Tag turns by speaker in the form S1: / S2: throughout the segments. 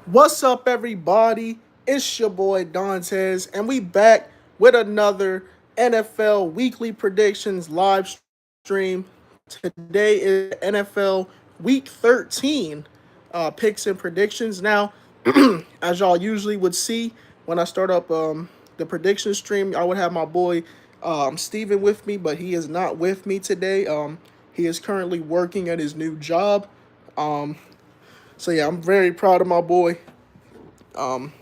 S1: What's up, everybody? It's your boy Dontez, and we back with another NFL Weekly Predictions live stream. Today is NFL Week 13 picks and predictions. Now, as y'all usually would see when I start up the prediction stream, I would have my boy Steven with me, but he is not with me today. He is currently working at his new job. Um, so yeah, I'm very proud of my boy. Um,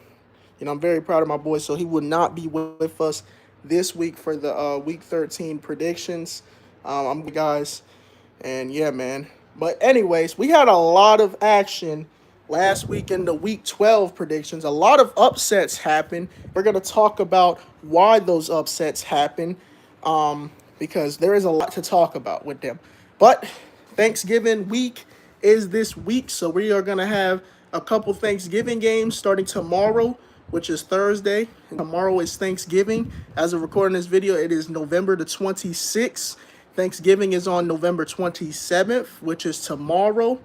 S1: I'm very proud of my boy. So he will not be with us this week for the Week 13 predictions. I'm guys, and yeah, man. But anyways, we had a lot of action last week in the Week 12 predictions. A lot of upsets happened. We're gonna talk about why those upsets happened, because there is a lot to talk about with them. But Thanksgiving week is this week, so we are gonna have a couple Thanksgiving games starting tomorrow, which is Thursday. Tomorrow is Thanksgiving. As of recording this video, it is November the 26th. Thanksgiving is on November 27th, which is tomorrow.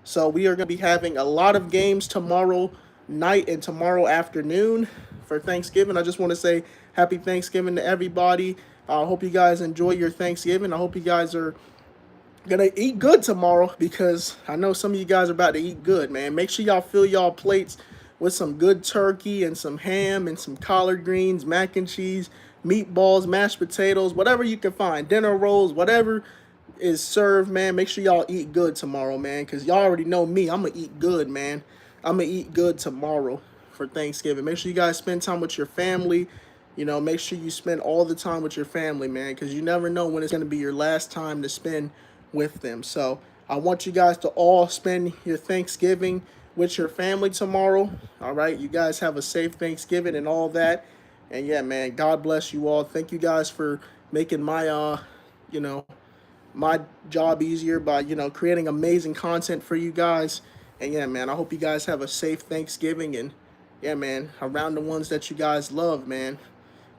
S1: So we are going to be having a lot of games tomorrow night and tomorrow afternoon for Thanksgiving. I just want to say happy Thanksgiving to everybody. I hope you guys enjoy your Thanksgiving. I hope you guys are gonna eat good tomorrow, because I know some of you guys are about to eat good, man. Make sure y'all fill y'all plates with some good turkey and some ham and some collard greens, mac and cheese, meatballs, mashed potatoes, whatever you can find, dinner rolls, whatever is served, man. Make sure y'all eat good tomorrow, man, because y'all already know me. I'm gonna eat good, man. I'm gonna eat good tomorrow for Thanksgiving. Make sure you guys spend time with your family. Make sure you spend all the time with your family, man, because you never know when it's gonna be your last time to spend with them. So I want you guys to all spend your Thanksgiving with your family tomorrow. All right, you guys have a safe Thanksgiving and all that. And yeah, man, God bless you all. Thank you guys for making you know, my job easier by, creating amazing content for you guys. And yeah, man, I hope you guys have a safe Thanksgiving, and yeah, man, around the ones that you guys love, man.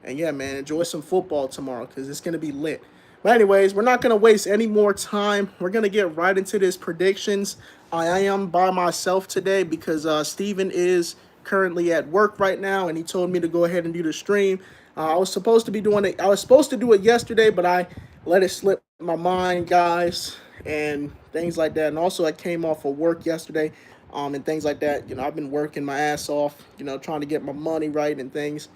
S1: And yeah, man, enjoy some football tomorrow, because it's going to be lit. But anyways, we're not going to waste any more time. We're going to get right into this predictions. I am by myself today because Steven is currently at work right now, and he told me to go ahead and do the stream. I was supposed to be doing it. I was supposed to do it yesterday, but I let it slip my mind, guys, and things like that. And also, I came off of work yesterday, and things like that. I've been working my ass off, trying to get my money right and things,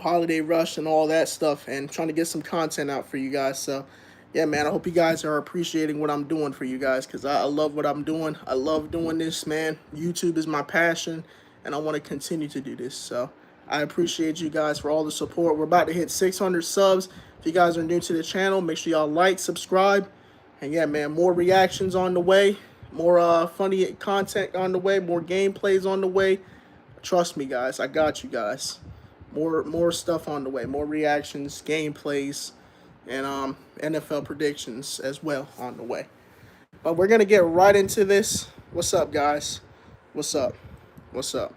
S1: holiday rush and all that stuff, and trying to get some content out for you guys. So, yeah, man, I hope you guys are appreciating what I'm doing for you guys, because I love what I'm doing. I love doing this, man. YouTube is my passion, and I want to continue to do this. So, I appreciate you guys for all the support. We're about to hit 600 subs. If you guys are new to the channel, make sure y'all like, subscribe, and yeah, man, more reactions on the way, more funny content on the way, more gameplays on the way. Trust me, guys, I got you guys. More stuff on the way, more reactions, gameplays, and NFL predictions as well on the way. But we're gonna get right into this. What's up, guys? What's up? What's up?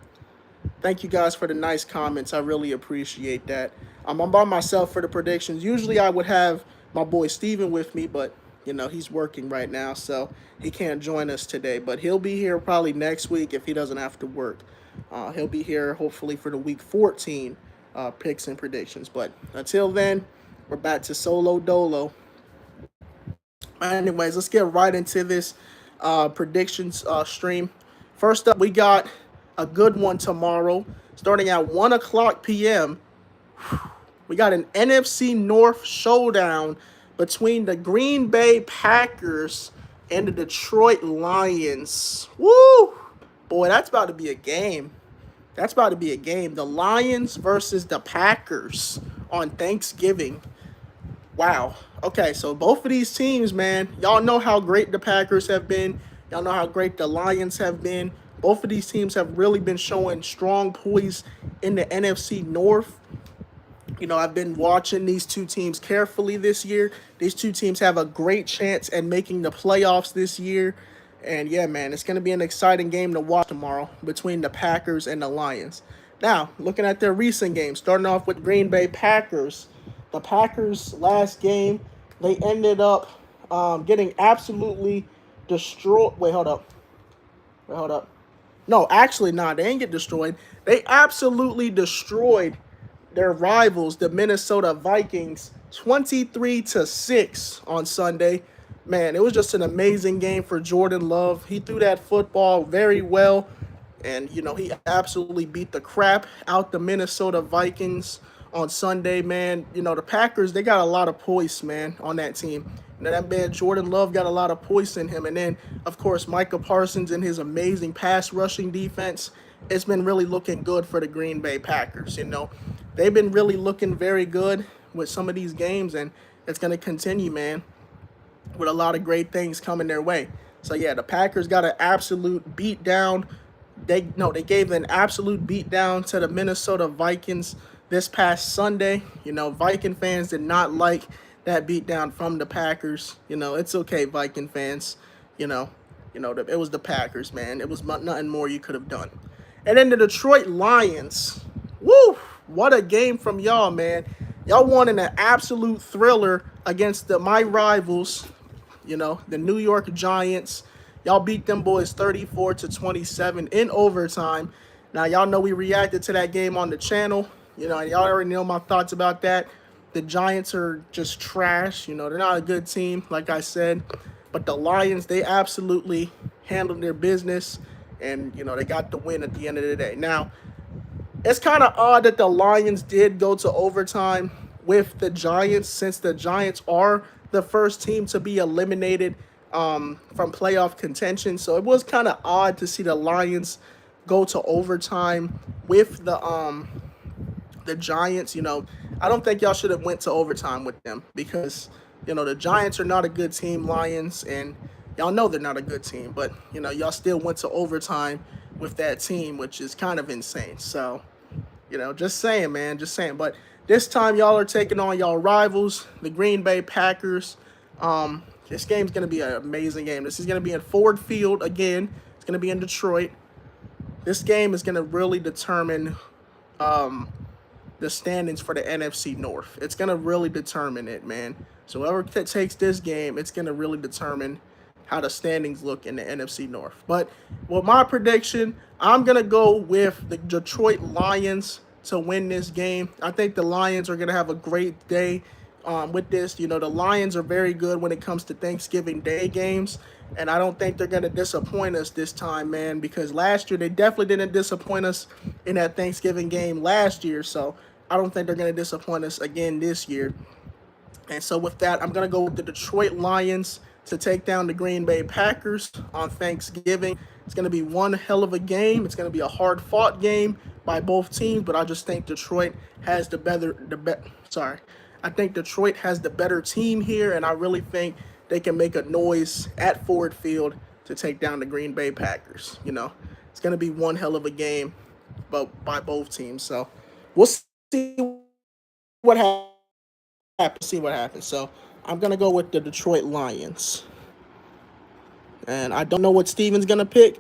S1: Thank you guys for the nice comments. I really appreciate that. I'm by myself for the predictions. Usually I would have my boy Steven with me, but he's working right now, so he can't join us today. But he'll be here probably next week if he doesn't have to work. He'll be here hopefully for the Week 14 picks and predictions. But until then, we're back to solo dolo. Anyways, let's get right into this predictions stream. First up, we got a good one tomorrow, starting at 1 o'clock p.m. We got an NFC North showdown between the Green Bay Packers and the Detroit Lions. Woo! Boy, that's about to be a game. That's about to be a game. The Lions versus the Packers on Thanksgiving. Wow. Okay, so both of these teams, man, y'all know how great the Packers have been. Y'all know how great the Lions have been. Both of these teams have really been showing strong poise in the NFC North. I've been watching these two teams carefully this year. These two teams have a great chance at making the playoffs this year. And yeah, man, it's going to be an exciting game to watch tomorrow between the Packers and the Lions. Now, looking at their recent games, starting off with Green Bay Packers. The Packers' last game, they ended up getting absolutely destroyed. Wait, hold up. No, actually, not. They didn't get destroyed. They absolutely destroyed their rivals, the Minnesota Vikings, 23-6 on Sunday. Man, it was just an amazing game for Jordan Love. He threw that football very well, and he absolutely beat the crap out the Minnesota Vikings on Sunday. Man, the Packers, they got a lot of poise, man, on that team. That man Jordan Love got a lot of poise in him, and then of course Micah Parsons and his amazing pass rushing defense. It's been really looking good for the Green Bay Packers. They've been really looking very good with some of these games, and it's going to continue, man, with a lot of great things coming their way. So yeah, the Packers got an absolute beat down. They gave an absolute beat down to the Minnesota Vikings this past Sunday. Viking fans did not like that beat down from the Packers. It's okay, Viking fans. You know, it was the Packers, man. It was nothing more you could have done. And then the Detroit Lions. Woo! What a game from y'all, man. Y'all won in an absolute thriller against my rivals, the New York Giants. Y'all beat them boys 34-27 in overtime. Now, y'all know we reacted to that game on the channel. And y'all already know my thoughts about that. The Giants are just trash. They're not a good team, like I said. But the Lions, they absolutely handled their business. And, they got the win at the end of the day. Now, it's kind of odd that the Lions did go to overtime with the Giants, since the Giants are the first team to be eliminated from playoff contention. So it was kind of odd to see the Lions go to overtime with the Giants. I don't think y'all should have went to overtime with them, because the Giants are not a good team, Lions, and y'all know they're not a good team. But y'all still went to overtime with that team, which is kind of insane. So just saying, man, just saying. But this time y'all are taking on y'all rivals, the Green Bay Packers. This game's going to be an amazing game. This is going to be in Ford Field again. It's going to be in Detroit. This game is going to really determine the standings for the NFC North. It's going to really determine it, man. So whoever takes this game, it's going to really determine how the standings look in the NFC North. But with my prediction, I'm going to go with the Detroit Lions to win this game. I think the Lions are going to have a great day with this. The Lions are very good when it comes to Thanksgiving Day games, and I don't think they're going to disappoint us this time, man, because last year they definitely didn't disappoint us in that Thanksgiving game last year, so I don't think they're going to disappoint us again this year. And so with that, I'm going to go with the Detroit Lions to take down the Green Bay Packers on Thanksgiving. It's going to be one hell of a game. It's going to be a hard-fought game by both teams, but I just think Detroit has I think Detroit has the better team here, and I really think they can make a noise at Ford Field to take down the Green Bay Packers. It's going to be one hell of a game, but by both teams. So we'll see what happens. So I'm going to go with the Detroit Lions. And I don't know what Steven's going to pick.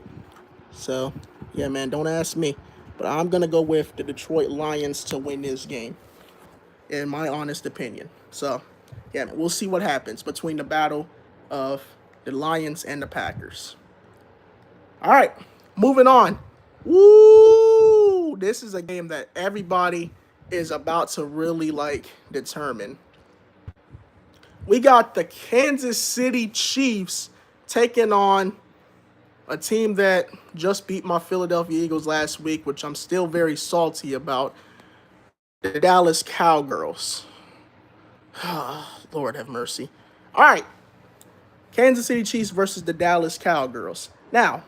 S1: So, yeah, man, don't ask me. But I'm going to go with the Detroit Lions to win this game, in my honest opinion. So, yeah, man, we'll see what happens between the battle of the Lions and the Packers. All right, moving on. Woo! This is a game that everybody is about to really, determine. We got the Kansas City Chiefs taking on a team that just beat my Philadelphia Eagles last week, which I'm still very salty about, the Dallas Cowgirls. Lord have mercy. All right, Kansas City Chiefs versus the Dallas Cowgirls. Now,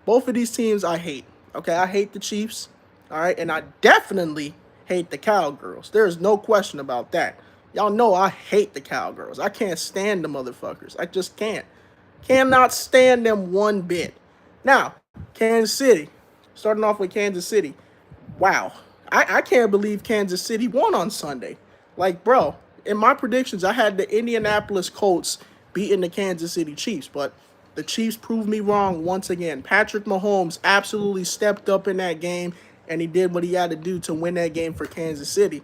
S1: both of these teams I hate. Okay, I hate the Chiefs. All right, and I definitely hate the Cowgirls. There's no question about that. Y'all know I hate the Cowgirls. I can't stand the motherfuckers. I just can't. Cannot stand them one bit. Now, Kansas City. Starting off with Kansas City. Wow. I can't believe Kansas City won on Sunday. Bro, in my predictions, I had the Indianapolis Colts beating the Kansas City Chiefs, but the Chiefs proved me wrong once again. Patrick Mahomes absolutely stepped up in that game, and he did what he had to do to win that game for Kansas City.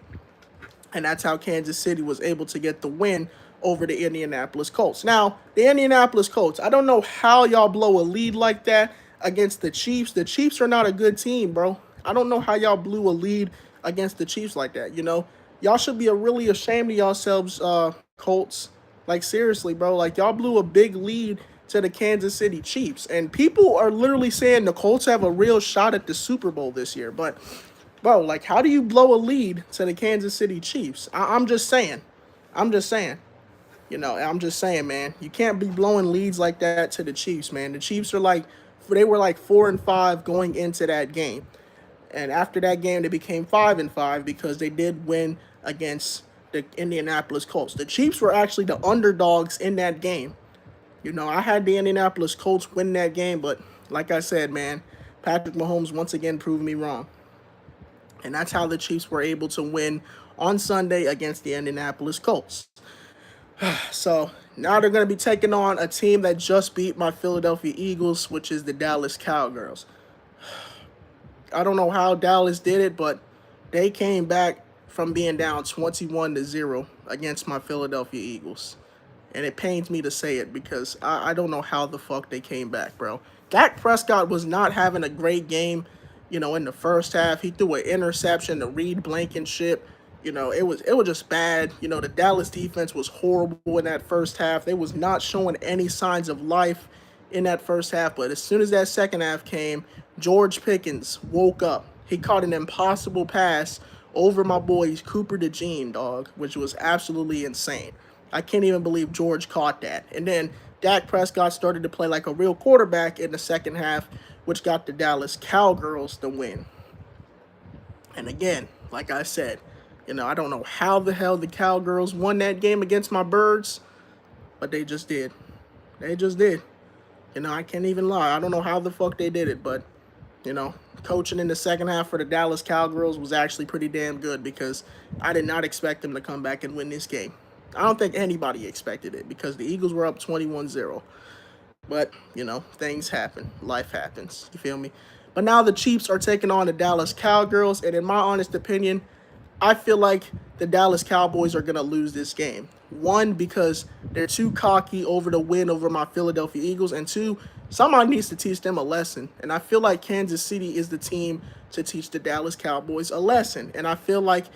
S1: And that's how Kansas City was able to get the win over the Indianapolis Colts. Now, the Indianapolis Colts, I don't know how y'all blow a lead like that. against the Chiefs. The Chiefs are not a good team, bro. I don't know how y'all blew a lead against the Chiefs like that. Y'all should be really ashamed of yourselves, Colts. Like seriously, bro. Like y'all blew a big lead to the Kansas City Chiefs, and people are literally saying the Colts have a real shot at the Super Bowl this year. But bro, like how do you blow a lead to the Kansas City Chiefs? I'm just saying. I'm just saying. I'm just saying, man. You can't be blowing leads like that to the Chiefs, man. The Chiefs are like, they were like 4-5 going into that game, and after that game, they became 5-5 because they did win against the Indianapolis Colts. The Chiefs were actually the underdogs in that game. I had the Indianapolis Colts win that game, but like I said, man, Patrick Mahomes once again proved me wrong. And that's how the Chiefs were able to win on Sunday against the Indianapolis Colts. So now they're going to be taking on a team that just beat my Philadelphia Eagles, which is the Dallas Cowgirls. I don't know how Dallas did it, but they came back from being down 21-0 against my Philadelphia Eagles. And it pains me to say it because I don't know how the fuck they came back, bro. Dak Prescott was not having a great game, in the first half. He threw an interception to Reed Blankenship. It was just bad. The Dallas defense was horrible in that first half. They was not showing any signs of life in that first half. But as soon as that second half came, George Pickens woke up. He caught an impossible pass over my boy's Cooper DeJean, dog, which was absolutely insane. I can't even believe George caught that. And then Dak Prescott started to play like a real quarterback in the second half, which got the Dallas Cowgirls the win. And again, like I said, I don't know how the hell the Cowgirls won that game against my Birds, but they just did. They just did. I can't even lie. I don't know how the fuck they did it, but, coaching in the second half for the Dallas Cowgirls was actually pretty damn good because I did not expect them to come back and win this game. I don't think anybody expected it because the Eagles were up 21-0. But, things happen. Life happens. You feel me? But now the Chiefs are taking on the Dallas Cowgirls, and in my honest opinion, I feel like the Dallas Cowboys are going to lose this game. One, because they're too cocky over the win over my Philadelphia Eagles, and two, somebody needs to teach them a lesson. And I feel like Kansas City is the team to teach the Dallas Cowboys a lesson. And I feel like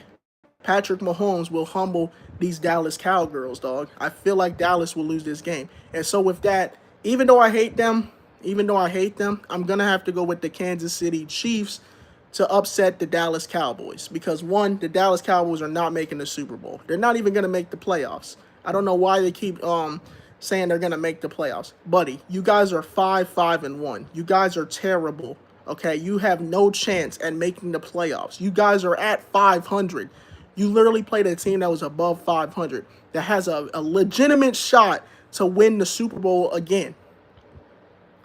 S1: Patrick Mahomes will humble these Dallas Cowgirls, dog. I feel like Dallas will lose this game. And so with that, even though I hate them, I'm going to have to go with the Kansas City Chiefs to upset the Dallas Cowboys. Because one, the Dallas Cowboys are not making the Super Bowl. They're not even going to make the playoffs. I don't know why they keep saying they're going to make the playoffs. Buddy, you guys are 5-1. You guys are terrible. Okay, you have no chance at making the playoffs. You guys are at 500. You literally played a team that was above 500 that has a legitimate shot to win the Super Bowl again.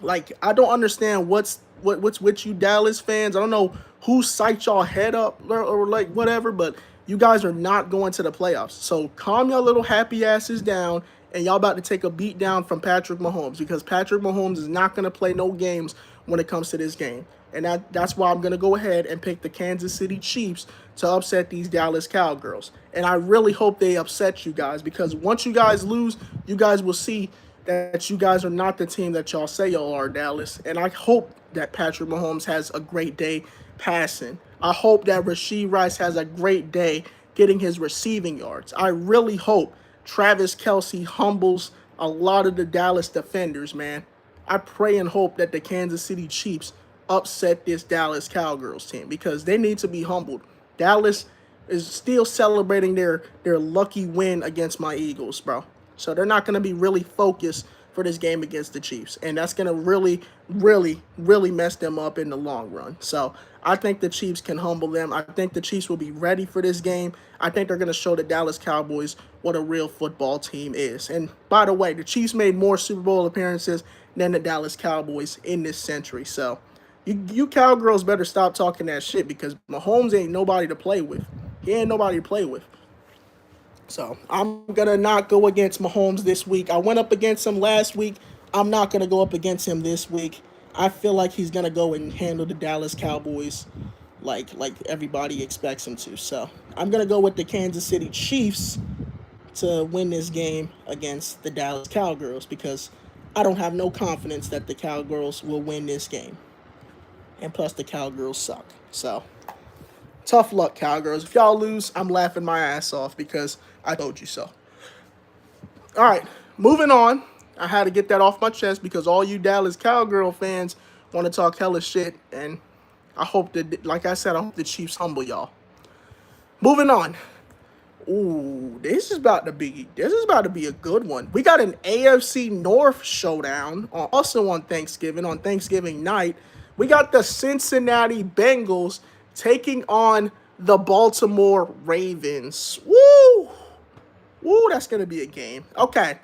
S1: Like, I don't understand what's with you Dallas fans. I don't know who psyched y'all head up or like whatever, but you guys are not going to the playoffs. So calm your little happy asses down, and y'all about to take a beat down from Patrick Mahomes because Patrick Mahomes is not going to play no games when it comes to this game. And that's why I'm going to go ahead and pick the Kansas City Chiefs to upset these Dallas Cowgirls. And I really hope they upset you guys because once you guys lose, you guys will see that you guys are not the team that y'all say y'all are, Dallas. And I hope that Patrick Mahomes has a great day passing. I hope that Rashee Rice has a great day getting his receiving yards. I really hope Travis Kelce humbles a lot of the Dallas defenders, man. I pray and hope that the Kansas City Chiefs upset this Dallas Cowgirls team because they need to be humbled. Dallas is still celebrating their lucky win against my Eagles, bro. So they're not going to be really focused for this game against the Chiefs. And that's going to really, really, really mess them up in the long run. So I think the Chiefs can humble them. I think the Chiefs will be ready for this game. I think they're going to show the Dallas Cowboys what a real football team is. And by the way, the Chiefs made more Super Bowl appearances than the Dallas Cowboys in this century. So you Cowgirls better stop talking that shit because Mahomes ain't nobody to play with. He ain't nobody to play with. So I'm going to not go against Mahomes this week. I went up against him last week. I'm not going to go up against him this week. I feel like he's going to go and handle the Dallas Cowboys like everybody expects him to. So I'm going to go with the Kansas City Chiefs to win this game against the Dallas Cowgirls because I don't have no confidence that the Cowgirls will win this game. And plus, the Cowgirls suck. So, tough luck, Cowgirls. If y'all lose, I'm laughing my ass off because I told you so. All right, moving on. I had to get that off my chest because all you Dallas Cowgirl fans want to talk hella shit, and I hope that, like I said, I hope the Chiefs humble y'all. Moving on. Ooh, this is about to be a good one. We got an AFC North showdown also on Thanksgiving. On Thanksgiving night, we got the Cincinnati Bengals taking on the Baltimore Ravens. Woo! Woo, that's gonna be a game. Okay.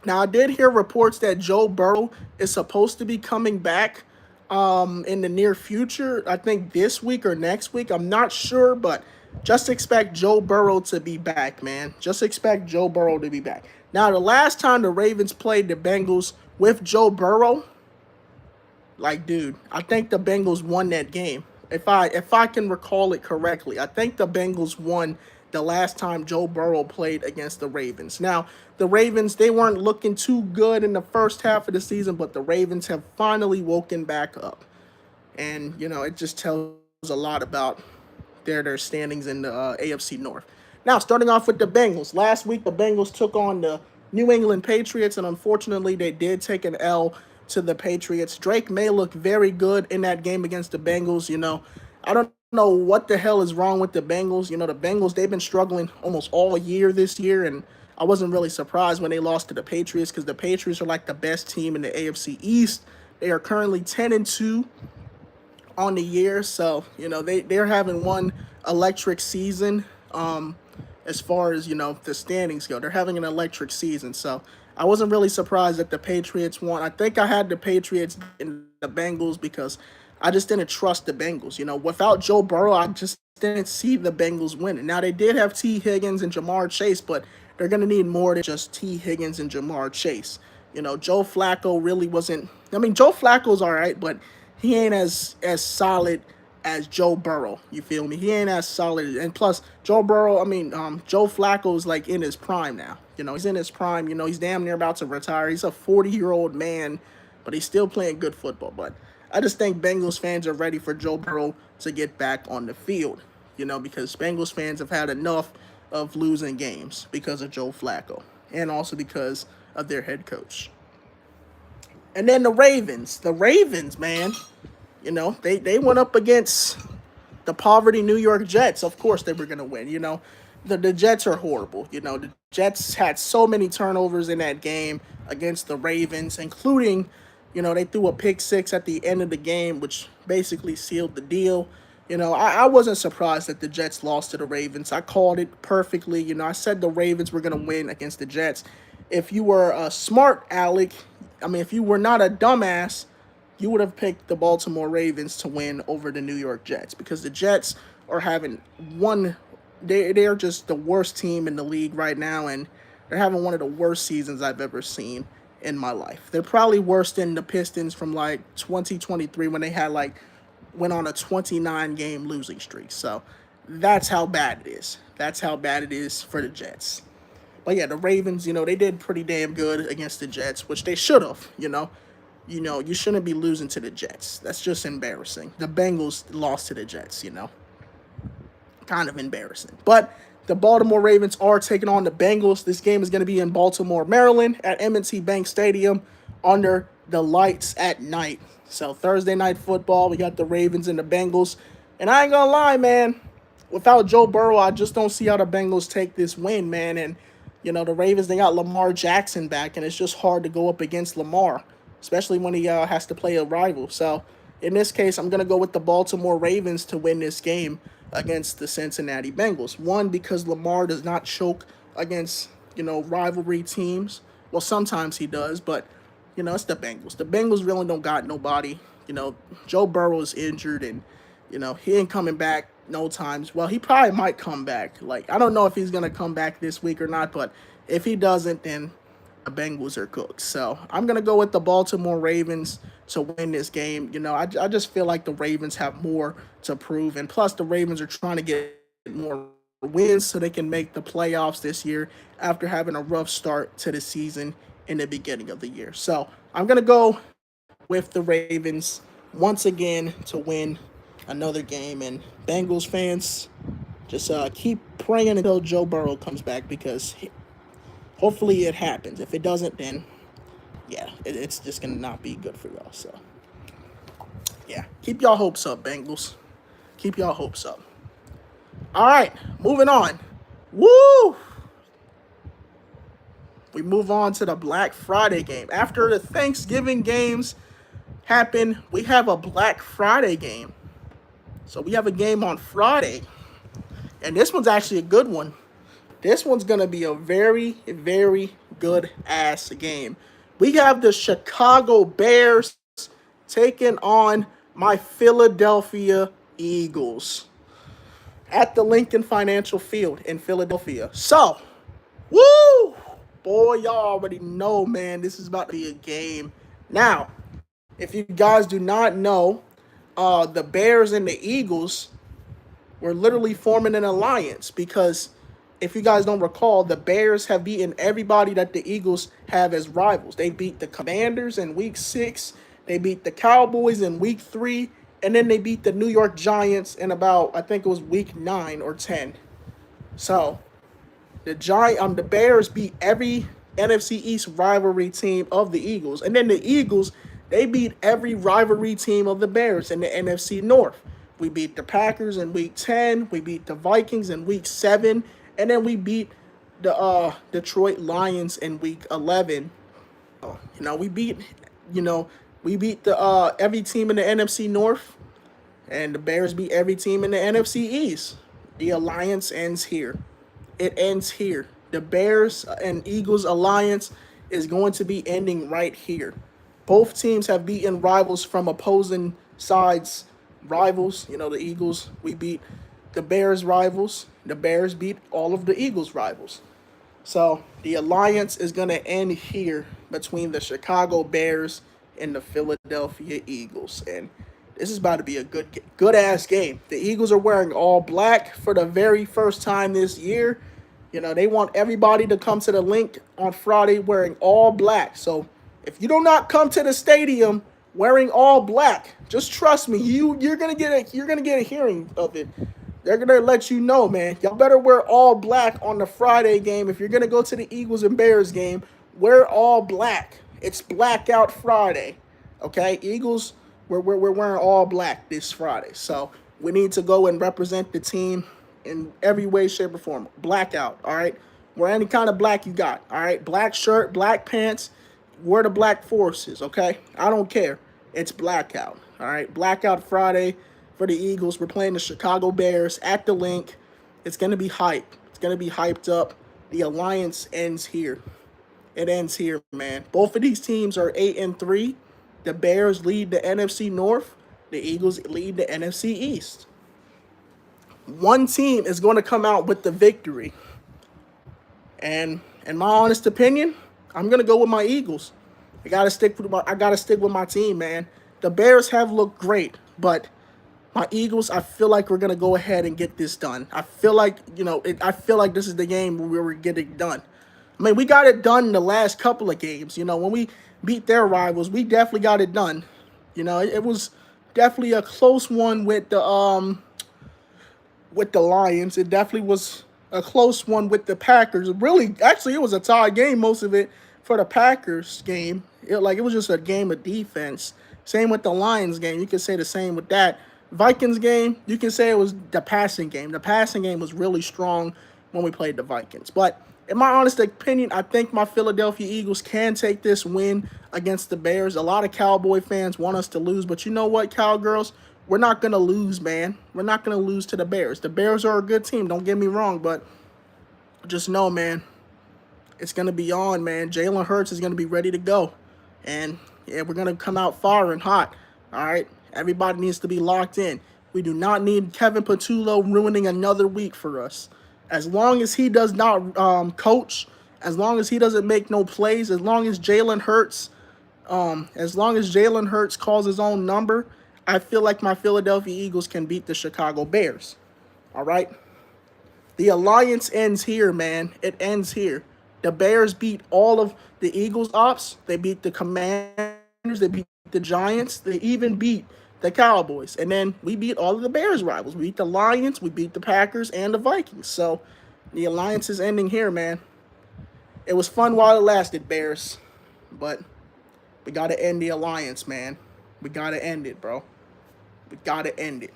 S1: Now I did hear reports that Joe Burrow is supposed to be coming back in the near future. I think this week or next week. I'm not sure, but just expect Joe Burrow to be back, man. Just expect Joe Burrow to be back. Now, the last time the Ravens played the Bengals with Joe Burrow, like, dude, I think the Bengals won that game. If I can recall it correctly, I think the Bengals won the last time Joe Burrow played against the Ravens. Now, the Ravens, they weren't looking too good in the first half of the season, but the Ravens have finally woken back up. And, it just tells a lot about their standings in the AFC North. Now, starting off with the Bengals. Last week, the Bengals took on the New England Patriots, and unfortunately, they did take an L to the Patriots. Drake May looked very good in that game against the Bengals. I don't know what the hell is wrong with the Bengals. The Bengals, they've been struggling almost all year this year, and I wasn't really surprised when they lost to the Patriots because the Patriots are like the best team in the AFC East. They are currently 10-2 on the year. So, they're having one electric season as far as, the standings go. They're having an electric season. So I wasn't really surprised that the Patriots won. I think I had the Patriots in the Bengals because I just didn't trust the Bengals. Without Joe Burrow, I just didn't see the Bengals winning. Now, they did have T. Higgins and Jamar Chase, but they're going to need more than just T. Higgins and Jamar Chase. Joe Flacco really wasn't. I mean, Joe Flacco's all right, but he ain't as solid as Joe Burrow. You feel me? He ain't as solid. And plus, Joe Flacco's like in his prime now. He's in his prime. He's damn near about to retire. He's a 40-year-old man, but he's still playing good football. But I just think Bengals fans are ready for Joe Burrow to get back on the field. Because Bengals fans have had enough of losing games because of Joe Flacco and also because of their head coach. And then the Ravens. The Ravens, man, they went up against the poverty New York Jets. Of course they were going to win. The Jets are horrible. The Jets had so many turnovers in that game against the Ravens, including, they threw a pick six at the end of the game, which basically sealed the deal. I wasn't surprised that the Jets lost to the Ravens. I called it perfectly. I said the Ravens were going to win against the Jets. If you were a smart Alec, if you were not a dumbass, you would have picked the Baltimore Ravens to win over the New York Jets because the Jets are having one. They're just the worst team in the league right now, and they're having one of the worst seasons I've ever seen in my life. They're probably worse than the Pistons from like 2023 when they had went on a 29 game losing streak. So that's how bad it is. That's how bad it is for the Jets. But yeah, the Ravens, they did pretty damn good against the Jets, which they should have. You shouldn't be losing to the Jets. That's just embarrassing. The Bengals lost to the Jets. Kind of embarrassing. But the Baltimore Ravens are taking on the Bengals. This game is going to be in Baltimore, Maryland, at M&T Bank Stadium under the lights at night. So Thursday night football, we got the Ravens and the Bengals. And I ain't gonna lie, man, without Joe Burrow, I just don't see how the Bengals take this win, man. And the Ravens, they got Lamar Jackson back, and it's just hard to go up against Lamar, especially when he has to play a rival. So in this case, I'm gonna go with the Baltimore Ravens to win this game against the Cincinnati Bengals. One, because Lamar does not choke against, rivalry teams. Well, sometimes he does, but, it's the Bengals. The Bengals really don't got nobody. Joe Burrow is injured, and, he ain't coming back no times. Well, he probably might come back. I don't know if he's going to come back this week or not, but if he doesn't, then the Bengals are cooked. So I'm going to go with the Baltimore Ravens to win this game. I just feel like the Ravens have more to prove. And plus, the Ravens are trying to get more wins so they can make the playoffs this year after having a rough start to the season in the beginning of the year. So I'm going to go with the Ravens once again to win another game. And Bengals fans, just keep praying until Joe Burrow comes back because hopefully it happens. If it doesn't, then yeah, it's just going to not be good for y'all. So yeah, keep y'all hopes up, Bengals. Keep y'all hopes up. All right, moving on. Woo! We move on to the Black Friday game. After the Thanksgiving games happen, we have a Black Friday game. So we have a game on Friday. And this one's actually a good one. This one's going to be a very, very good ass game. We have the Chicago Bears taking on my Philadelphia Eagles at the Lincoln Financial Field in Philadelphia. So, woo! Boy, y'all already know, man, this is about to be a game. Now, if you guys do not know, the Bears and the Eagles were literally forming an alliance because if you guys don't recall, the Bears have beaten everybody that the Eagles have as rivals. They beat the Commanders in week 6. They beat the Cowboys in week 3. And then they beat the New York Giants in about, I think it was week 9 or 10. So the Bears beat every NFC East rivalry team of the Eagles. And then the Eagles, they beat every rivalry team of the Bears in the NFC North. We beat the Packers in week 10. We beat the Vikings in week 7. And then we beat the Detroit Lions in week 11. We beat the every team in the NFC North. And the Bears beat every team in the NFC East. The alliance ends here. It ends here. The Bears and Eagles alliance is going to be ending right here. Both teams have beaten rivals from opposing sides. Rivals, the Eagles, we beat the Bears rivals. The Bears beat all of the Eagles rivals. So the alliance is going to end here between the Chicago Bears and the Philadelphia Eagles. And this is about to be a good ass game. The Eagles are wearing all black for the very first time this year. They want everybody to come to the link on Friday wearing all black. So if you do not come to the stadium wearing all black, just trust me, you're gonna get a hearing of it. They're gonna let you know, man. Y'all better wear all black on the Friday game. If you're gonna go to the Eagles and Bears game, wear all black. It's Blackout Friday. Okay, Eagles, we're wearing all black this Friday. So we need to go and represent the team in every way, shape, or form. Blackout, all right? Wear any kind of black you got, all right? Black shirt, black pants, wear the black forces, okay? I don't care. It's blackout, all right? Blackout Friday for the Eagles. We're playing the Chicago Bears at the link. It's going to be hype. It's going to be hyped up. The alliance ends here. It ends here, man. Both of these teams are 8-3. The Bears lead the NFC North. The Eagles lead the NFC East. One team is going to come out with the victory. And in my honest opinion, I'm going to go with my Eagles. I got to stick with my team, man. The Bears have looked great, but my Eagles, I feel like we're going to go ahead and get this done. I feel like, I feel like this is the game where we're getting done. I mean, we got it done in the last couple of games. When we beat their rivals, we definitely got it done. It was definitely a close one with the Lions. It definitely was a close one with the Packers. Really, actually, it was a tie game, most of it, for the Packers game. It was just a game of defense. Same with the Lions game. You could say the same with that. Vikings game, you can say it was the passing game. The passing game was really strong when we played the Vikings. But in my honest opinion, I think my Philadelphia Eagles can take this win against the Bears. A lot of Cowboy fans want us to lose, but you know what, Cowgirls? We're not going to lose, man. We're not going to lose to the Bears. The Bears are a good team, don't get me wrong, but just know, man, it's going to be on, man. Jalen Hurts is going to be ready to go. And, yeah, we're going to come out firing hot, all right? Everybody needs to be locked in. We do not need Kevin Patullo ruining another week for us. As long as he does not coach, as long as he doesn't make no plays, as long as Jalen Hurts calls his own number, I feel like my Philadelphia Eagles can beat the Chicago Bears. All right? The alliance ends here, man. It ends here. The Bears beat all of the Eagles ops. They beat the Commanders. They beat the Giants. They even beat the Cowboys. And then we beat all of the Bears rivals. We beat the Lions. We beat the Packers and the Vikings. So the alliance is ending here, man. It was fun while it lasted, Bears. But we got to end the alliance, man. We got to end it, bro. We got to end it.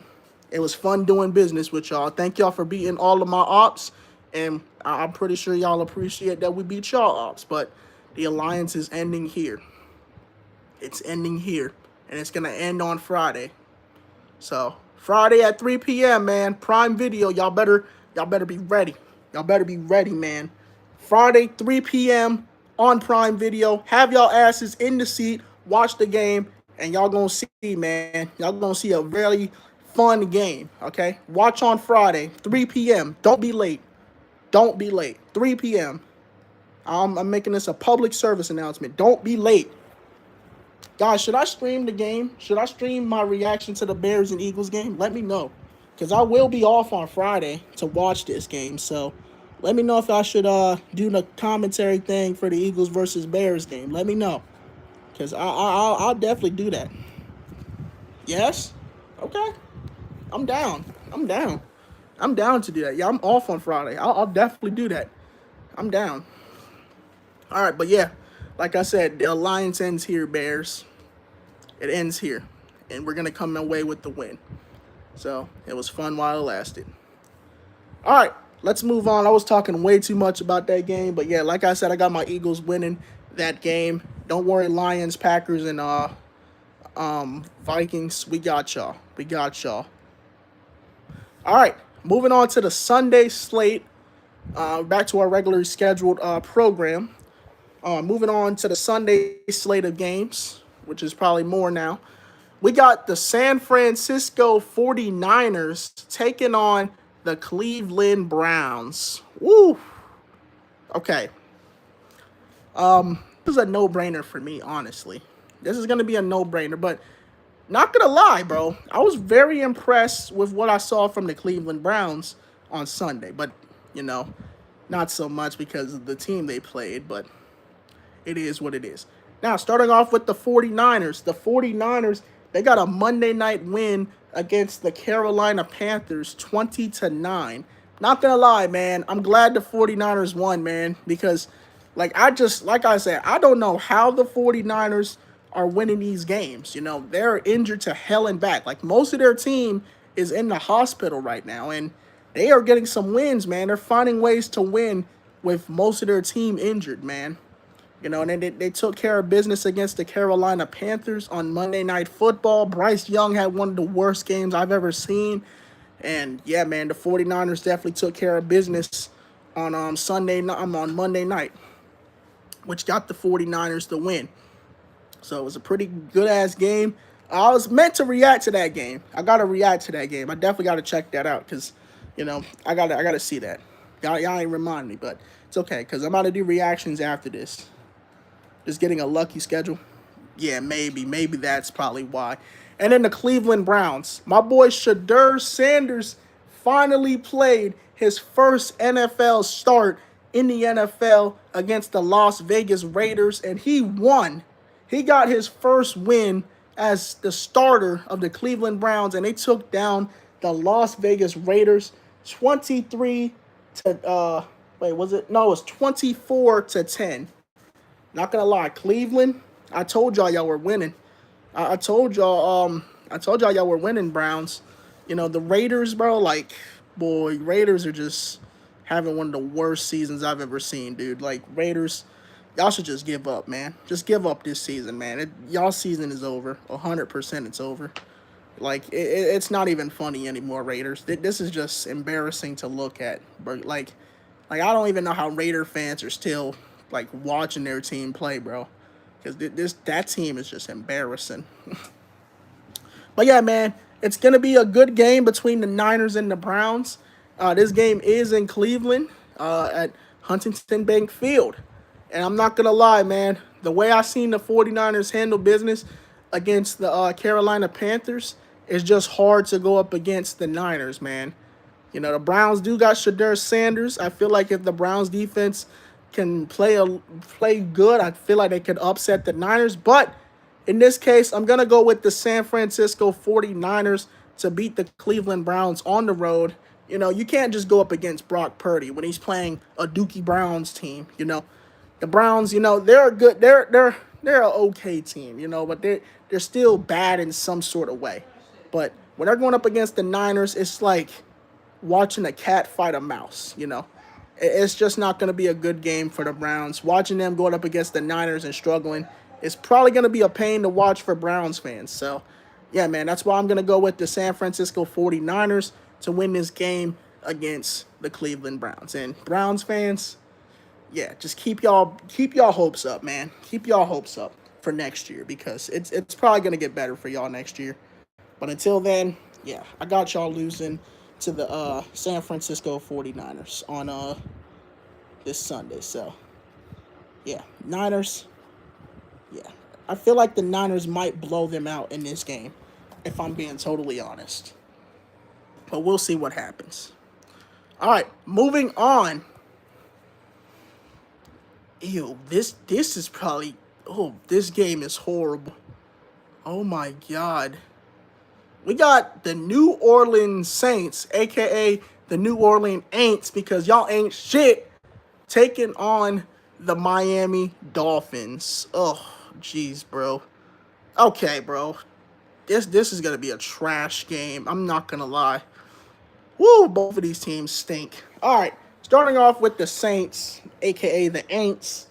S1: It was fun doing business with y'all. Thank y'all for beating all of my ops. And I'm pretty sure y'all appreciate that we beat y'all ops. But the alliance is ending here. It's ending here. And it's going to end on Friday. So Friday at 3 p.m., man. Prime Video. Y'all better be ready. Y'all better be ready, man. Friday, 3 p.m. on Prime Video. Have y'all asses in the seat. Watch the game. And y'all gonna see, man. Y'all gonna see a really fun game, okay? Watch on Friday, 3 p.m. Don't be late. Don't be late. 3 p.m. I'm making this a public service announcement. Don't be late. Guys, should I stream the game? Should I stream my reaction to the Bears and Eagles game? Let me know. Because I will be off on Friday to watch this game. So let me know if I should do the commentary thing for the Eagles versus Bears game. Let me know. Because I'll definitely do that. Yes? Okay. I'm down. I'm down. I'm down to do that. Yeah, I'm off on Friday. I'll definitely do that. I'm down. All right, but yeah, like I said, the alliance ends here, Bears. It ends here. And we're going to come away with the win. So it was fun while it lasted. All right, let's move on. I was talking way too much about that game. But yeah, like I said, I got my Eagles winning that game. Don't worry, Lions, Packers, and Vikings. We got y'all. We got y'all. All right, moving on to the Sunday slate. Back to our regularly scheduled program. Moving on to the Sunday slate of games, which is probably more now. We got the San Francisco 49ers taking on the Cleveland Browns. Woo! Okay. This is a no-brainer for me, honestly. This is going to be a no-brainer, but not going to lie, bro. I was very impressed with what I saw from the Cleveland Browns on Sunday, but, you know, not so much because of the team they played, but it is what it is. Now, starting off with the 49ers. The 49ers, they got a Monday night win against the Carolina Panthers, 20-9. Not going to lie, man. I'm glad the 49ers won, man, because like I said, I don't know how the 49ers are winning these games. You know, they're injured to hell and back. Like, most of their team is in the hospital right now, and they are getting some wins, man. They're finding ways to win with most of their team injured, man. You know, and then they took care of business against the Carolina Panthers on Monday Night Football. Bryce Young had one of the worst games I've ever seen. And, yeah, man, the 49ers definitely took care of business on on Monday night, which got the 49ers to win. So it was a pretty good-ass game. I was meant to react to that game. I got to react to that game. I definitely got to check that out because, you know, I gotta see that. Y'all ain't remind me, but it's okay because I'm about to do reactions after this. Just getting a lucky schedule. Yeah, maybe that's probably why. And then the Cleveland Browns. My boy Shedeur Sanders finally played his first NFL start in the NFL against the Las Vegas Raiders, and he won. He got his first win as the starter of the Cleveland Browns, and they took down the Las Vegas Raiders 23 to it was 24-10. Not gonna lie, Cleveland, I told y'all were winning. I told y'all y'all were winning, Browns. You know, the Raiders, bro, like, boy, Raiders are just having one of the worst seasons I've ever seen, dude. Like, Raiders, y'all should just give up, man. Just give up this season, man. Y'all season is over. 100% it's over. Like, it's not even funny anymore, Raiders. This is just embarrassing to look at. But, like I don't even know how Raider fans are still, like, watching their team play, bro. Because that team is just embarrassing. But, yeah, man, it's going to be a good game between the Niners and the Browns. This game is in Cleveland at Huntington Bank Field. And I'm not going to lie, man. The way I seen the 49ers handle business against the Carolina Panthers is just hard to go up against the Niners, man. You know, the Browns do got Shedeur Sanders. I feel like if the Browns defense can play good. I feel like they could upset the Niners, but in this case, I'm going to go with the San Francisco 49ers to beat the Cleveland Browns on the road. You know, you can't just go up against Brock Purdy when he's playing a Dookie Browns team, you know. The Browns, you know, they're a good they're an okay team, you know, but they're still bad in some sort of way. But when they're going up against the Niners, it's like watching a cat fight a mouse, you know. It's just not going to be a good game for the Browns. Watching them going up against the Niners and struggling is probably going to be a pain to watch for Browns fans. So, yeah, man, that's why I'm going to go with the San Francisco 49ers to win this game against the Cleveland Browns. And Browns fans, yeah, just keep y'all hopes up, man. Keep y'all hopes up for next year because it's probably going to get better for y'all next year. But until then, yeah, I got y'all losing to the San Francisco 49ers on this Sunday. So, yeah, Niners, yeah. I feel like the Niners might blow them out in this game, if I'm being totally honest. But we'll see what happens. All right, moving on. Ew, this is probably, oh, this game is horrible. Oh my god. We got the New Orleans Saints, aka the New Orleans Aints, because y'all ain't shit, taking on the Miami Dolphins. Oh, jeez, bro. Okay, bro. This is gonna be a trash game. I'm not gonna lie. Woo, both of these teams stink. All right, starting off with the Saints, aka the Aints.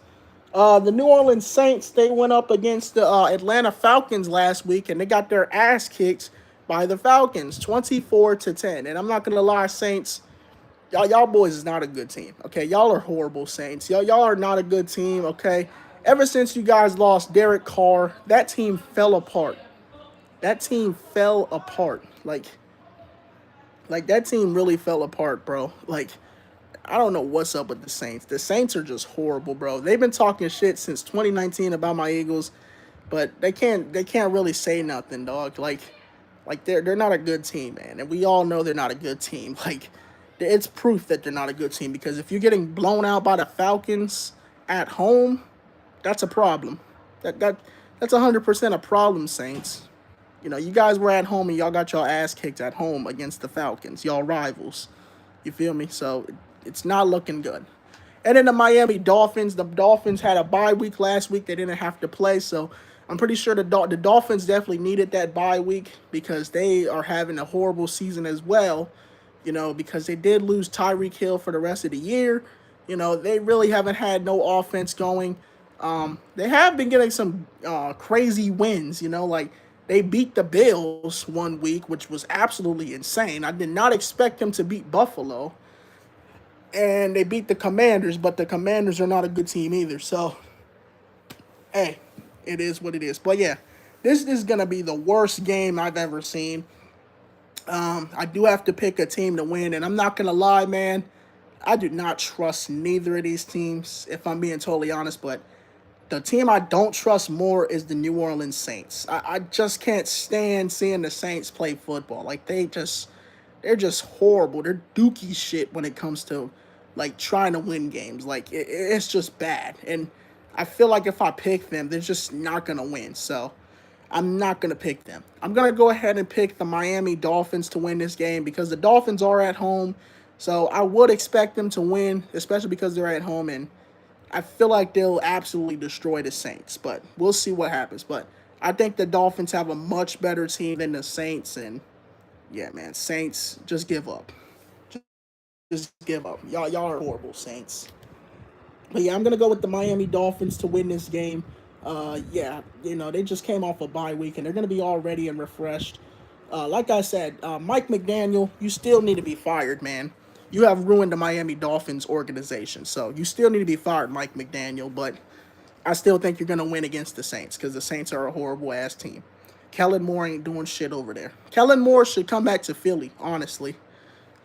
S1: The New Orleans Saints, they went up against the Atlanta Falcons last week, and they got their ass kicked by the Falcons, 24-10. And I'm not gonna lie, Saints, y'all boys is not a good team. Okay, y'all are horrible, Saints. Y'all are not a good team. Okay, ever since you guys lost Derek Carr, that team fell apart. That team fell apart. Like that team really fell apart, bro. Like, I don't know what's up with the Saints. The Saints are just horrible, bro. They've been talking shit since 2019 about my Eagles, but they can't really say nothing, dog. Like they're not a good team, man. And we all know they're not a good team. Like, it's proof that they're not a good team because if you're getting blown out by the Falcons at home, that's a problem. That's 100% a problem, Saints. You know, you guys were at home and y'all got your ass kicked at home against the Falcons, y'all rivals. You feel me? So it's not looking good. And then the Miami Dolphins. The Dolphins had a bye week last week. They didn't have to play, so I'm pretty sure the Dolphins definitely needed that bye week because they are having a horrible season as well. You know, because they did lose Tyreek Hill for the rest of the year. You know, they really haven't had no offense going. They have been getting some crazy wins. You know, like they beat the Bills one week, which was absolutely insane. I did not expect them to beat Buffalo. And they beat the Commanders, but the Commanders are not a good team either. So, hey, it is what it is. But yeah, this is going to be the worst game I've ever seen. I do have to pick a team to win, and I'm not going to lie, man. I do not trust neither of these teams, if I'm being totally honest. But the team I don't trust more is the New Orleans Saints. I just can't stand seeing the Saints play football. Like, they're just horrible. They're dookie shit when it comes to like trying to win games. Like it's just bad. And I feel like if I pick them, they're just not gonna win. So I'm not gonna pick them. I'm gonna go ahead and pick the Miami Dolphins to win this game because the Dolphins are at home. So I would expect them to win, especially because they're at home, and I feel like they'll absolutely destroy the Saints. But we'll see what happens. But I think the Dolphins have a much better team than the Saints, and yeah, man, Saints, just give up. Just give up. Y'all are horrible, Saints. But yeah, I'm gonna go with the Miami Dolphins to win this game. Yeah, you know, they just came off a bye week and they're gonna be all ready and refreshed. Like I said, Mike McDaniel, you still need to be fired, man. You have ruined the Miami Dolphins organization, so you still need to be fired, Mike McDaniel. But I still think you're gonna win against the Saints because the Saints are a horrible ass team. Kellen Moore ain't doing shit over there. Kellen Moore should come back to Philly, honestly.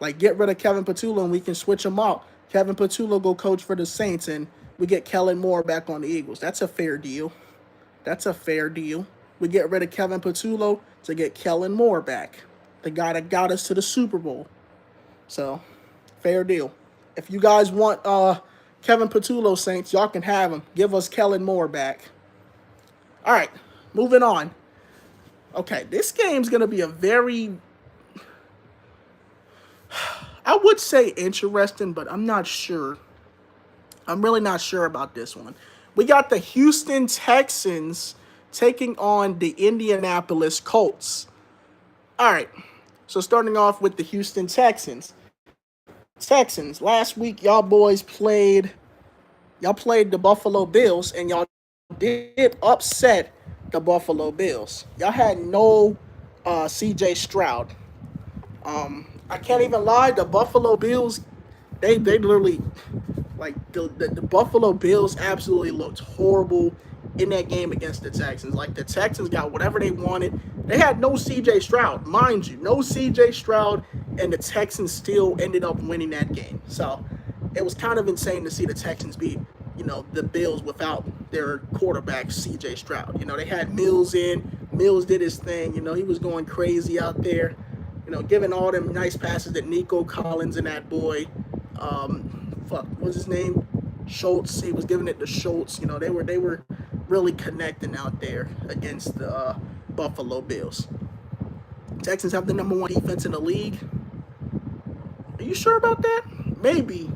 S1: Like, get rid of Kevin Patullo and we can switch him out. Kevin Patullo go coach for the Saints and we get Kellen Moore back on the Eagles. That's a fair deal. That's a fair deal. We get rid of Kevin Patullo to get Kellen Moore back. The guy that got us to the Super Bowl. So, fair deal. If you guys want Kevin Patullo Saints, y'all can have him. Give us Kellen Moore back. All right, moving on. Okay, this game's gonna be a very, I would say interesting, but I'm not sure. I'm really not sure about this one. We got the Houston Texans taking on the Indianapolis Colts. All right, so starting off with the Houston Texans. Texans, last week y'all played the Buffalo Bills and y'all did upset the Buffalo Bills. Y'all had no CJ Stroud. I can't even lie, the Buffalo Bills, they literally, like the Buffalo Bills absolutely looked horrible in that game against the Texans. Like the Texans got whatever they wanted. They had no CJ Stroud, mind you, no CJ Stroud, and the Texans still ended up winning that game. So it was kind of insane to see the Texans beat, the Bills without their quarterback CJ Stroud. They had Mills in. Mills did his thing. He was going crazy out there. Giving all them nice passes that Nico Collins and that boy, what's his name? Schultz. He was giving it to Schultz. They were really connecting out there against the Buffalo Bills. Texans have the number one defense in the league. Are you sure about that? Maybe,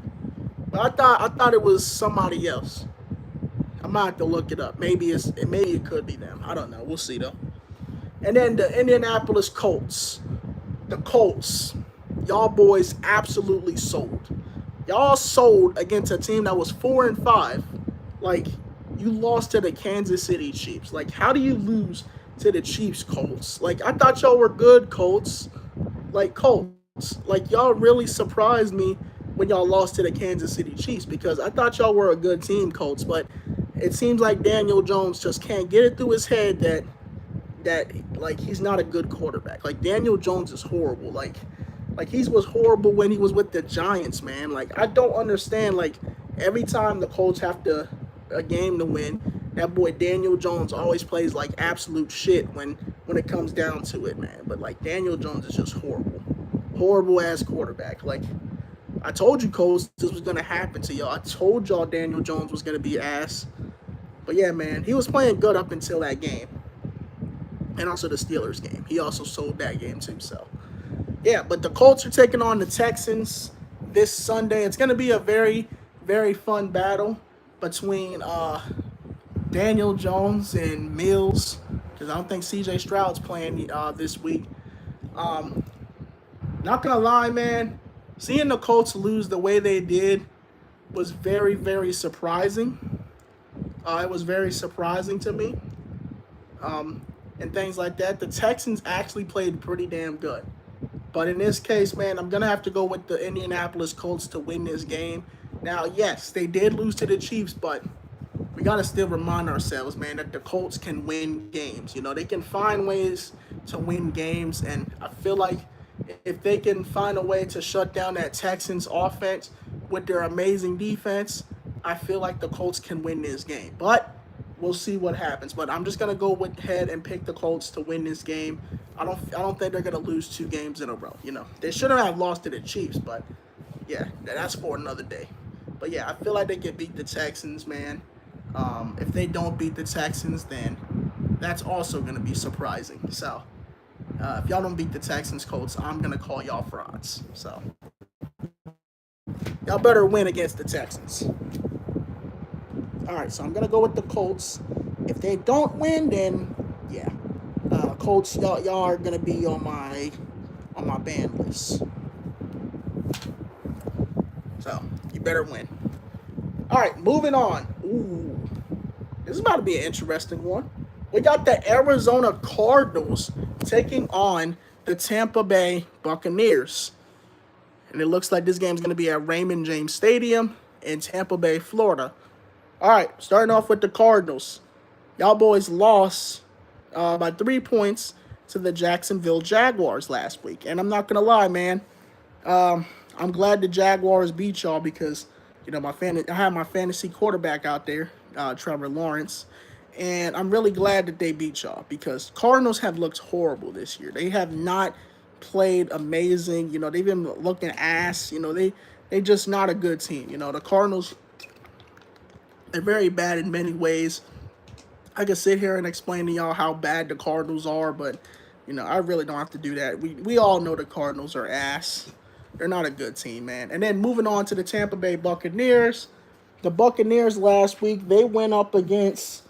S1: but I thought it was somebody else. I might have to look it up. Maybe it could be them. I don't know. We'll see though. And then the Indianapolis Colts. The Colts, y'all boys absolutely sold. Y'all sold against a team that was 4-5. Like, you lost to the Kansas City Chiefs. Like, how do you lose to the Chiefs, Colts? Like, I thought y'all were good, Colts. Like, Colts. Like, y'all really surprised me when y'all lost to the Kansas City Chiefs because I thought y'all were a good team, Colts. But it seems like Daniel Jones just can't get it through his head that like he's not a good quarterback. Like Daniel Jones is horrible. Like he was horrible when he was with the Giants, man. Like I don't understand. Like every time the Colts have a game to win, that boy Daniel Jones always plays like absolute shit when it comes down to it, man. But like Daniel Jones is just horrible ass quarterback. Like I told you, Colts, this was gonna happen to y'all. I told y'all Daniel Jones was gonna be ass. But yeah, man, he was playing good up until that game. And also the Steelers game. He also sold that game too. So, yeah, but the Colts are taking on the Texans this Sunday. It's going to be a very, very fun battle between Daniel Jones and Mills because I don't think CJ Stroud's playing this week. Not going to lie, man, seeing the Colts lose the way they did was very, very surprising. It was very surprising to me. And things like that. The Texans actually played pretty damn good. But in this case, man, I'm going to have to go with the Indianapolis Colts to win this game. Now, yes, they did lose to the Chiefs, but we got to still remind ourselves, man, that the Colts can win games. They can find ways to win games. And I feel like if they can find a way to shut down that Texans offense with their amazing defense, I feel like the Colts can win this game. But we'll see what happens. But I'm just gonna go ahead and pick the Colts to win this game. I don't think they're gonna lose 2 games in a row. They shouldn't have lost to the Chiefs, but yeah, that's for another day. But yeah, I feel like they can beat the Texans, man. If they don't beat the Texans, then that's also gonna be surprising. So if y'all don't beat the Texans, Colts, I'm gonna call y'all frauds. So y'all better win against the Texans. All right, so I'm gonna go with the Colts. If they don't win, then yeah, Colts, y'all are gonna be on my ban list. So you better win. All right, moving on. Ooh, this is about to be an interesting one. We got the Arizona Cardinals taking on the Tampa Bay Buccaneers, and it looks like this game's gonna be at Raymond James Stadium in Tampa Bay, Florida. All right, starting off with the Cardinals. Y'all boys lost by 3 points to the Jacksonville Jaguars last week. And I'm not going to lie, man. I'm glad the Jaguars beat y'all because, I have my fantasy quarterback out there, Trevor Lawrence. And I'm really glad that they beat y'all because Cardinals have looked horrible this year. They have not played amazing. They've been looking ass. They just not a good team. The Cardinals They're very bad in many ways. I could sit here and explain to y'all how bad the Cardinals are, but I really don't have to do that. We all know the Cardinals are ass. They're not a good team, man. And then moving on to the Tampa Bay Buccaneers. The Buccaneers last week, they went up against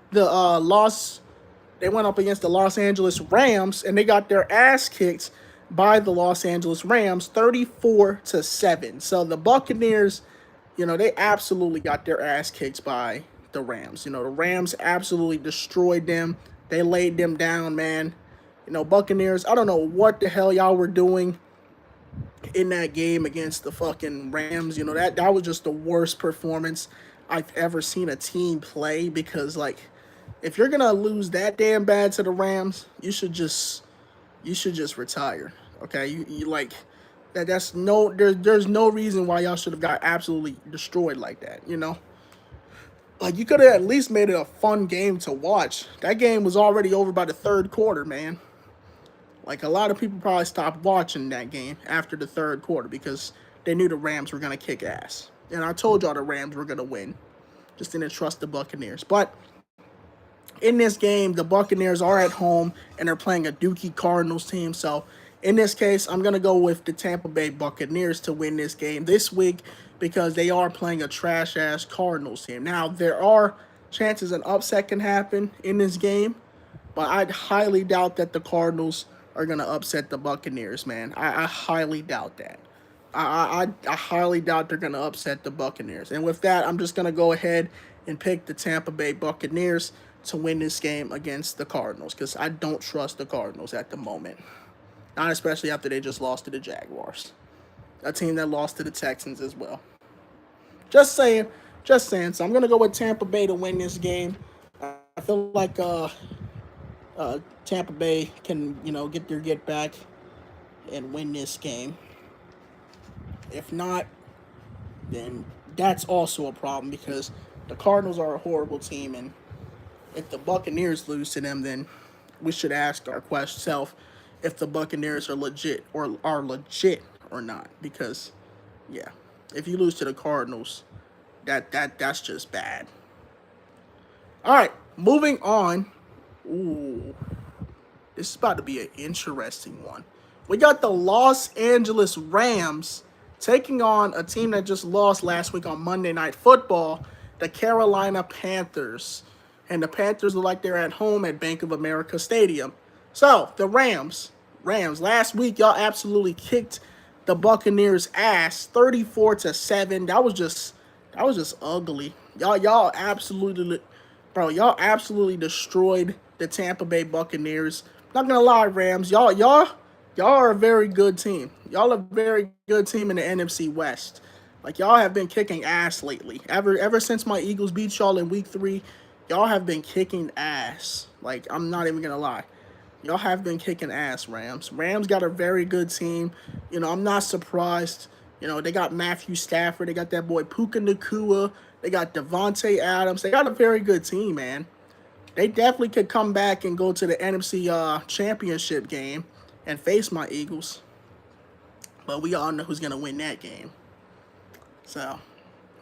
S1: the Los Angeles Rams, and they got their ass kicked by the Los Angeles Rams 34-7. So the Buccaneers, they absolutely got their ass kicked by the Rams. The Rams absolutely destroyed them. They laid them down, man. Buccaneers, I don't know what the hell y'all were doing in that game against the fucking Rams. That was just the worst performance I've ever seen a team play, because like, if you're gonna lose that damn bad to the Rams, you should just retire. Okay, you like that. There's no reason why y'all should have got absolutely destroyed like that. Like, you could have at least made it a fun game to watch. That game was already over by the third quarter, man. Like, a lot of people probably stopped watching that game after the third quarter because they knew the Rams were gonna kick ass. And I told y'all the Rams were gonna win. Just didn't trust the Buccaneers. But in this game, the Buccaneers are at home and they're playing a Dookie Cardinals team. So in this case, I'm going to go with the Tampa Bay Buccaneers to win this game this week because they are playing a trash-ass Cardinals team. Now, there are chances an upset can happen in this game, but I highly doubt that the Cardinals are going to upset the Buccaneers, man. I highly doubt that. I highly doubt they're going to upset the Buccaneers. And with that, I'm just going to go ahead and pick the Tampa Bay Buccaneers to win this game against the Cardinals because I don't trust the Cardinals at the moment. Not especially after they just lost to the Jaguars. A team that lost to the Texans as well. Just saying. Just saying. So I'm going to go with Tampa Bay to win this game. I feel like Tampa Bay can, get back and win this game. If not, then that's also a problem because the Cardinals are a horrible team, and if the Buccaneers lose to them, then we should ask ourselves if the Buccaneers are legit or not. Because, yeah, if you lose to the Cardinals, that's just bad. All right, moving on. Ooh, this is about to be an interesting one. We got the Los Angeles Rams taking on a team that just lost last week on Monday Night Football, the Carolina Panthers. And the Panthers look like they're at home at Bank of America Stadium. So, the Rams, last week y'all absolutely kicked the Buccaneers' ass 34-7. That was just ugly. Y'all absolutely destroyed the Tampa Bay Buccaneers. Not gonna lie, Rams, y'all are a very good team. Y'all are a very good team in the NFC West. Like, y'all have been kicking ass lately. Ever since my Eagles beat y'all in week 3, y'all have been kicking ass. Like, I'm not even gonna lie. Y'all have been kicking ass, Rams. Rams got a very good team. I'm not surprised. They got Matthew Stafford. They got that boy Puka Nacua. They got Devontae Adams. They got a very good team, man. They definitely could come back and go to the NFC championship game and face my Eagles. But we all know who's going to win that game. So,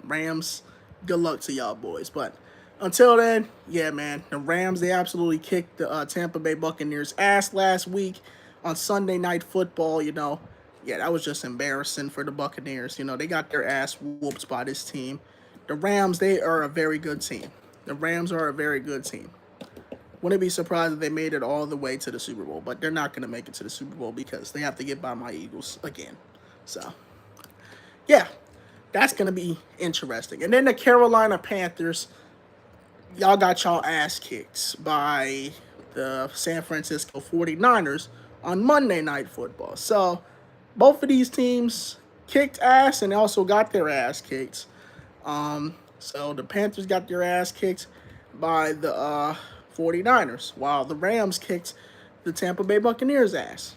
S1: Rams, good luck to y'all boys. But until then, yeah, man, the Rams, they absolutely kicked the Tampa Bay Buccaneers' ass last week on Sunday Night Football, Yeah, that was just embarrassing for the Buccaneers. They got their ass whooped by this team. The Rams, they are a very good team. The Rams are a very good team. Wouldn't be surprised if they made it all the way to the Super Bowl, but they're not going to make it to the Super Bowl because they have to get by my Eagles again. So, yeah, that's going to be interesting. And then the Carolina Panthers, y'all got y'all ass kicked by the San Francisco 49ers on Monday Night Football. So, both of these teams kicked ass and also got their ass kicked. So the Panthers got their ass kicked by the 49ers, while the Rams kicked the Tampa Bay Buccaneers' ass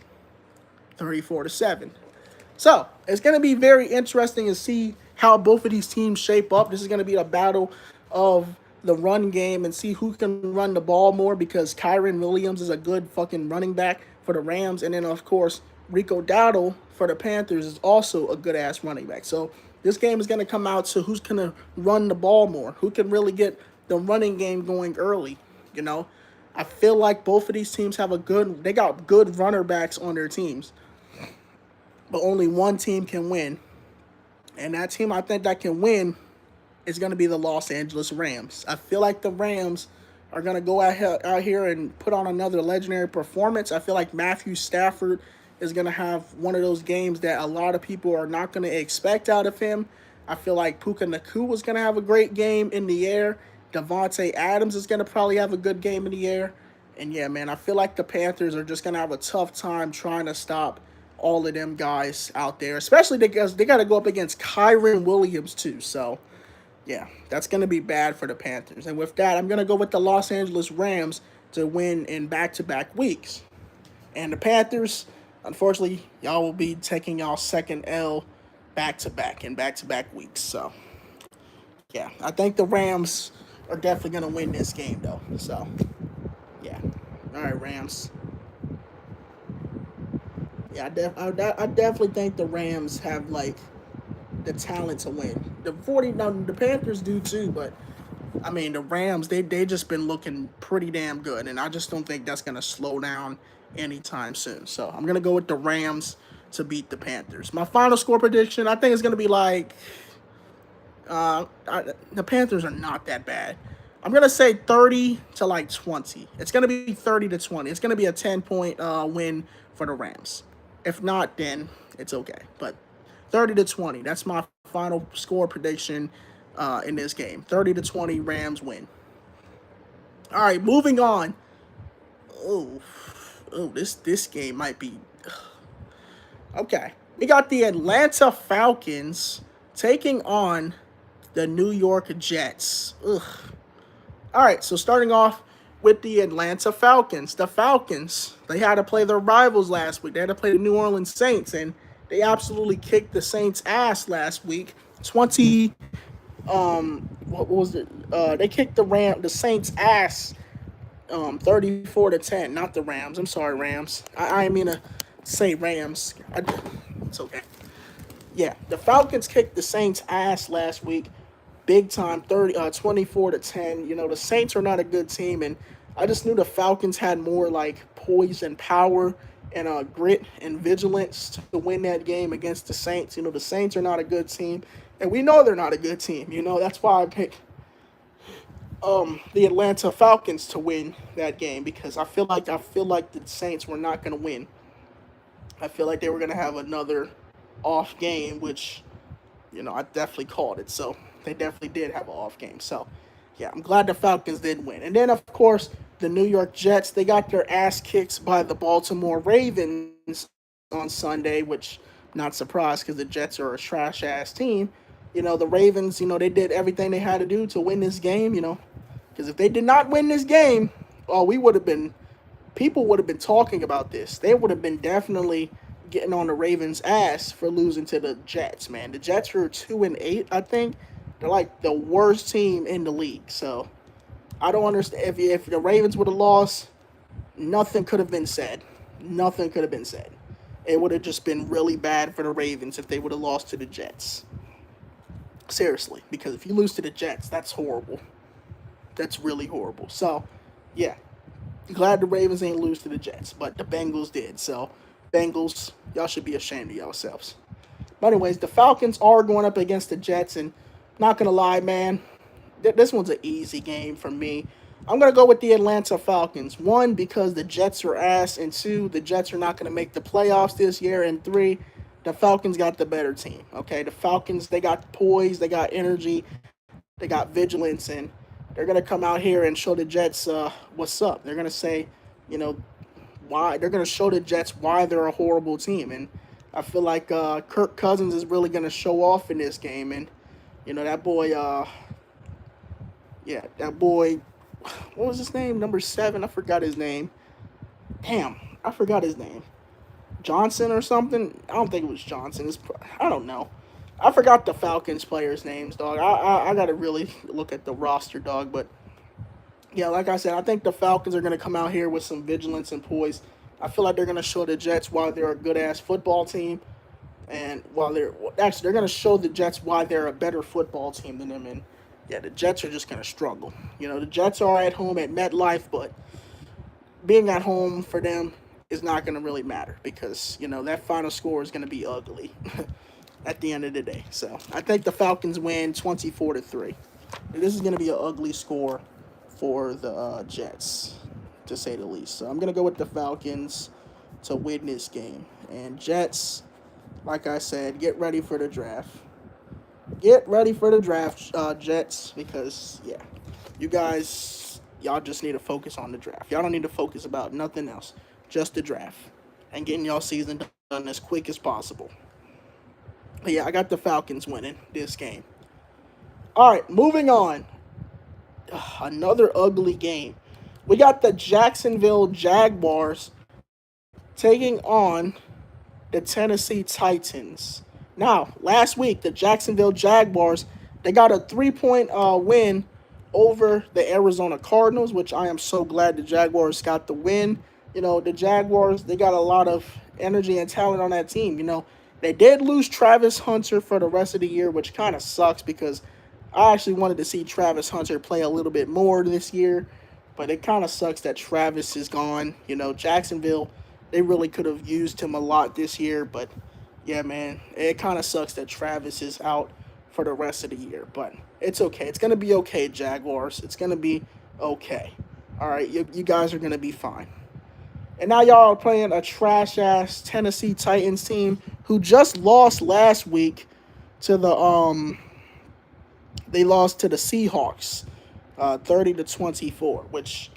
S1: 34-7. So it's going to be very interesting to see how both of these teams shape up. This is going to be a battle of the run game and see who can run the ball more because Kyren Williams is a good fucking running back for the Rams. And then, of course, Rico Dowdle for the Panthers is also a good-ass running back. So This game is going to come out to who's going to run the ball more, who can really get the running game going early. You know, I feel like both of these teams have they got good runner backs on their teams, but only one team can win. And that team I think that can win is going to be the Los Angeles Rams. I feel like the Rams are going to go out here and put on another legendary performance. I feel like Matthew Stafford is going to have one of those games that a lot of people are not going to expect out of him. I feel like Puka Nakua is going to have a great game in the air. Devontae Adams is going to probably have a good game in the air. And yeah, man, I feel like the Panthers are just going to have a tough time trying to stop all of them guys out there, especially because they got to go up against Kyren Williams too. So yeah, that's going to be bad for the Panthers. And with that, I'm going to go with the Los Angeles Rams to win in back-to-back weeks. And the Panthers, unfortunately, y'all will be taking y'all second L back-to-back in back-to-back weeks. So yeah, I think the Rams are definitely going to win this game, though. So yeah. All right, Rams. Yeah, I definitely think the Rams have, like, the talent to win. The Panthers do too, but I mean the Rams they just been looking pretty damn good, and I just don't think that's gonna slow down anytime soon. So I'm gonna go with the Rams to beat the Panthers. My final score prediction, I think it's gonna be like the Panthers are not that bad. I'm gonna say 30 to like 20. It's gonna be 30 to 20. It's gonna be a 10-point win for the Rams. If not, then it's okay. But 30 to 20. That's my final score prediction in this game. 30 to 20, Rams win. All right, moving on. Oh, this game might be okay. We got the Atlanta Falcons taking on the New York Jets. Ugh. All right, so starting off with the Atlanta Falcons. The Falcons, they had to play their rivals last week. They had to play the New Orleans Saints, and they absolutely kicked the Saints' ass last week. 20, what was it? They kicked the Saints' ass, 34 to 10. Not the Rams. I'm sorry, Rams. I didn't mean to say Rams. It's okay. Yeah, the Falcons kicked the Saints' ass last week, big time, 24 to 10. You know, the Saints are not a good team, and I just knew the Falcons had more like poise and power and grit and vigilance to win that game against the Saints. You know, the Saints are not a good team, and we know they're not a good team. You know, that's why I picked the Atlanta Falcons to win that game, because I feel like the Saints were not going to win. I feel like they were going to have another off game, which, you know, I definitely called it. So they definitely did have an off game. So yeah, I'm glad the Falcons did win. And then, of course, the New York Jets, they got their ass kicked by the Baltimore Ravens on Sunday, which not surprised because the Jets are a trash ass team. You know, the Ravens, you know, they did everything they had to do to win this game, you know, because if they did not win this game, oh, people would have been talking about this. They would have been definitely getting on the Ravens' ass for losing to the Jets, man. The Jets are 2-8, I think. They're like the worst team in the league. So I don't understand. If the Ravens would have lost, nothing could have been said. Nothing could have been said. It would have just been really bad for the Ravens if they would have lost to the Jets. Seriously, because if you lose to the Jets, that's horrible. That's really horrible. So, yeah. Glad the Ravens ain't lose to the Jets, but the Bengals did. So, Bengals, y'all should be ashamed of yourselves. But anyways, the Falcons are going up against the Jets, and not going to lie, man, this one's an easy game for me. I'm going to go with the Atlanta Falcons. 1, because the Jets are ass, and 2, the Jets are not going to make the playoffs this year, and 3, the Falcons got the better team, okay? The Falcons, they got poise, they got energy, they got vigilance, and they're going to come out here and show the Jets what's up. They're going to say, you know, why. They're going to show the Jets why they're a horrible team, and I feel like Kirk Cousins is really going to show off in this game, and, you know, that boy, what was his name? Number 7, I forgot his name. Damn, I forgot his name. Johnson or something? I don't think it was Johnson. I don't know. I forgot the Falcons players' names, dog. I got to really look at the roster, dog. But, yeah, like I said, I think the Falcons are going to come out here with some vigilance and poise. I feel like they're going to show the Jets why they're a good-ass football team. And while they're going to show the Jets why they're a better football team than them, and yeah, the Jets are just going to struggle. The Jets are at home at MetLife, but being at home for them is not going to really matter because that final score is going to be ugly at the end of the day. So I think the Falcons win 24-3. This is going to be an ugly score for the Jets, to say the least. So I'm going to go with the Falcons to win this game. And Jets, like I said, get ready for the draft. Get ready for the draft, Jets, because, yeah, y'all just need to focus on the draft. Y'all don't need to focus about nothing else, just the draft and getting y'all season done as quick as possible. But yeah, I got the Falcons winning this game. All right, moving on. Another ugly game. We got the Jacksonville Jaguars taking on the Tennessee Titans. Now, last week, the Jacksonville Jaguars, they got a 3-point win over the Arizona Cardinals, which I am so glad the Jaguars got the win. The Jaguars, they got a lot of energy and talent on that team. They did lose Travis Hunter for the rest of the year, which kind of sucks because I actually wanted to see Travis Hunter play a little bit more this year, but it kind of sucks that Travis is gone. Jacksonville, they really could have used him a lot this year, but yeah, man, it kind of sucks that Travis is out for the rest of the year, but it's okay. It's going to be okay, Jaguars. It's going to be okay. All right, you guys are going to be fine. And now y'all are playing a trash-ass Tennessee Titans team who just lost last week to they lost to the Seahawks 30-24, which,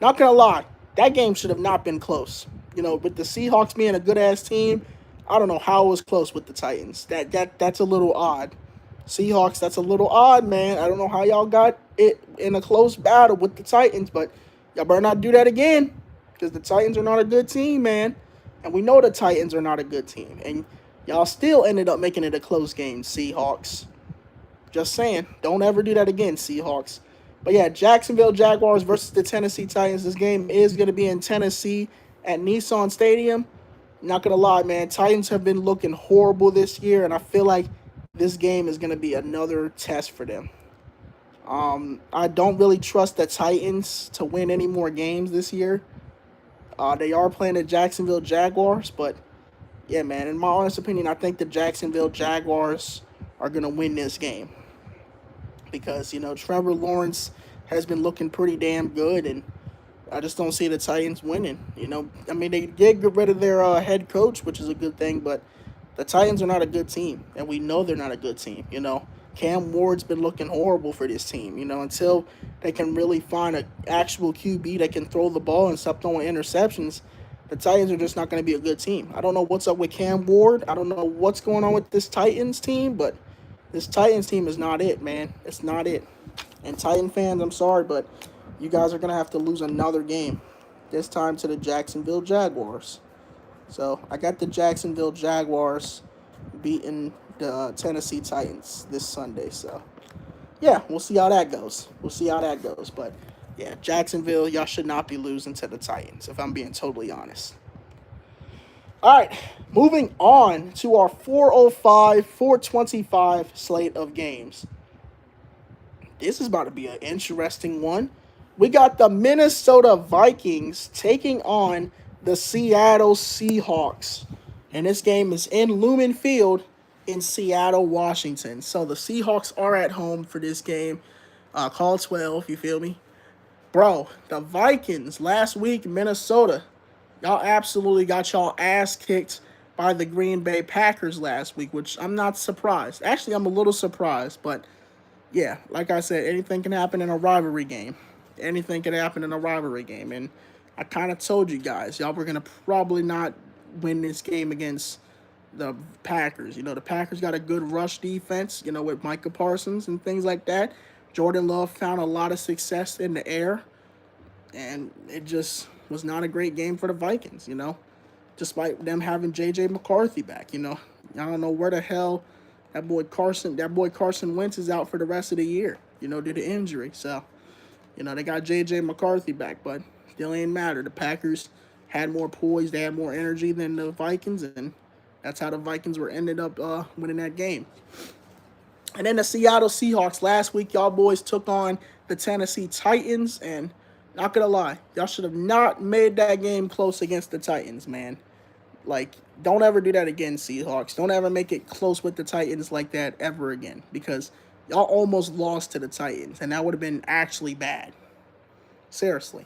S1: not going to lie, that game should have not been close. With the Seahawks being a good-ass team, I don't know how it was close with the Titans. That's a little odd. Seahawks, that's a little odd, man. I don't know how y'all got it in a close battle with the Titans, but y'all better not do that again because the Titans are not a good team, man. And we know the Titans are not a good team. And y'all still ended up making it a close game, Seahawks. Just saying, don't ever do that again, Seahawks. But yeah, Jacksonville Jaguars versus the Tennessee Titans. This game is going to be in Tennessee at Nissan Stadium. Not going to lie, man. Titans have been looking horrible this year, and I feel like this game is going to be another test for them. I don't really trust the Titans to win any more games this year. They are playing the Jacksonville Jaguars, but yeah, man, in my honest opinion, I think the Jacksonville Jaguars are going to win this game. Because, Trevor Lawrence has been looking pretty damn good, and I just don't see the Titans winning. They did get rid of their head coach, which is a good thing, but the Titans are not a good team, and we know they're not a good team. Cam Ward's been looking horrible for this team, until they can really find an actual QB that can throw the ball and stop throwing interceptions. The Titans are just not going to be a good team. I don't know what's up with Cam Ward. I don't know what's going on with this Titans team, but this Titans team is not it, man. It's not it. And Titan fans, I'm sorry, but you guys are going to have to lose another game, this time to the Jacksonville Jaguars. So I got the Jacksonville Jaguars beating the Tennessee Titans this Sunday. So yeah, we'll see how that goes. But yeah, Jacksonville, y'all should not be losing to the Titans, if I'm being totally honest. All right, moving on to our 405, 425 slate of games. This is about to be an interesting one. We got the Minnesota Vikings taking on the Seattle Seahawks. And this game is in Lumen Field in Seattle, Washington. So the Seahawks are at home for this game. Call 12, you feel me? Bro, the Vikings last week, Minnesota, y'all absolutely got y'all ass kicked by the Green Bay Packers last week, which I'm not surprised. Actually, I'm a little surprised, but yeah, like I said, anything can happen in a rivalry game. Anything can happen in a rivalry game. And I kind of told you guys, y'all were going to probably not win this game against the Packers. The Packers got a good rush defense, with Micah Parsons and things like that. Jordan Love found a lot of success in the air. And it just was not a great game for the Vikings, despite them having J.J. McCarthy back, I don't know where the hell that boy Carson Wentz is out for the rest of the year, due to injury. So, they got J.J. McCarthy back, but still ain't matter. The Packers had more poise, they had more energy than the Vikings, and That's how the Vikings were ended up winning that game. And then the Seattle Seahawks last week, y'all boys took on the Tennessee Titans, and not gonna lie, y'all should have not made that game close against the Titans, man. Like, don't ever do that again, Seahawks. Don't ever make it close with the Titans like that ever again, because y'all almost lost to the Titans, and that would have been actually bad. Seriously.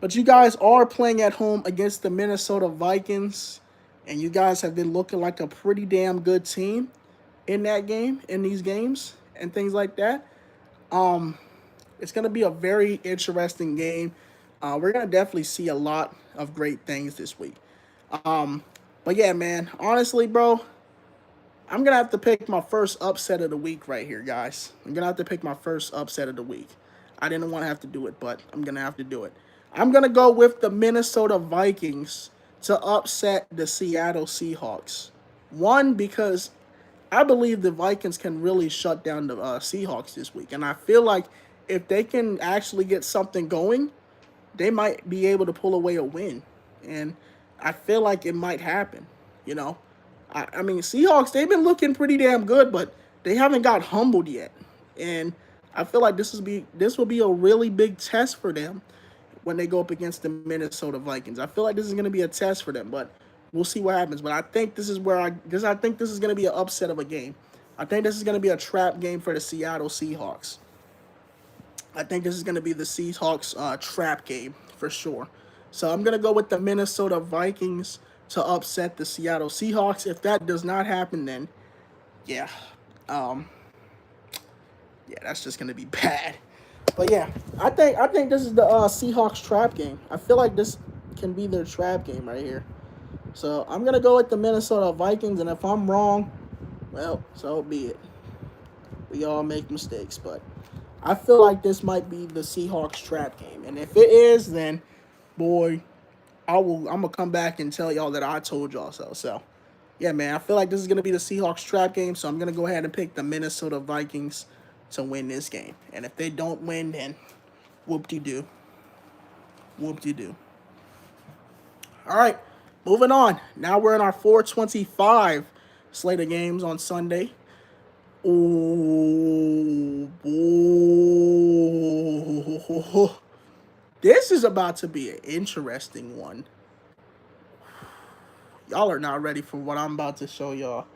S1: But you guys are playing at home against the Minnesota Vikings, and you guys have been looking like a pretty damn good team in that game, in these games, and things like that. It's going to be a very interesting game. We're going to definitely see a lot of great things this week. But yeah, man, honestly, bro, I'm going to have to pick my first upset of the week right here, guys. I'm going to have to pick my first upset of the week. I didn't want to have to do it, but I'm going to have to do it. I'm going to go with the Minnesota Vikings to upset the Seattle Seahawks. One, because I believe the Vikings can really shut down the Seahawks this week. And I feel like if they can actually get something going, they might be able to pull away a win. And I feel like it might happen, you know. I mean, Seahawks, they've been looking pretty damn good, but they haven't got humbled yet. And I feel like this will be a really big test for them when they go up against the Minnesota Vikings. I feel like this is going to be a test for them, but we'll see what happens. But I think this is because I think this is going to be an upset of a game. I think this is going to be a trap game for the Seattle Seahawks. I think this is going to be the Seahawks trap game for sure. So I'm going to go with the Minnesota Vikings to upset the Seattle Seahawks. If that does not happen, then yeah, um, yeah, that's just going to be bad. But yeah, I think this is the Seahawks trap game. I feel like this can be their trap game right here. So I'm gonna go with the Minnesota Vikings, and if I'm wrong, well, so be it. We all make mistakes, but I feel like this might be the Seahawks trap game. And if it is, then boy, I'm gonna come back and tell y'all that I told y'all so. So yeah, man, I feel like this is gonna be the Seahawks trap game. So I'm gonna go ahead and pick the Minnesota Vikings to win this game. And if they don't win, then whoop-de-doo. Whoop-de-doo. All right, moving on. Now we're in our 425 slate of games on Sunday. Oh, this is about to be an interesting one. Y'all are not ready for what I'm about to show y'all.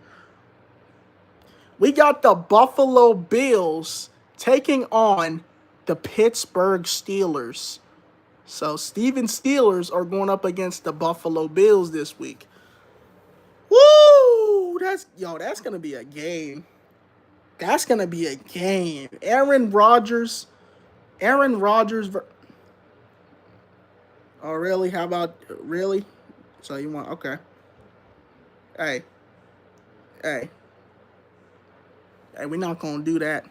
S1: We got the Buffalo Bills taking on the Pittsburgh Steelers. So Steven Steelers are going up against the Buffalo Bills this week. Woo! That's gonna be a game. That's gonna be a game. Aaron Rodgers. Oh really? How about really? So you want okay? Hey, hey, hey. We're not gonna do that.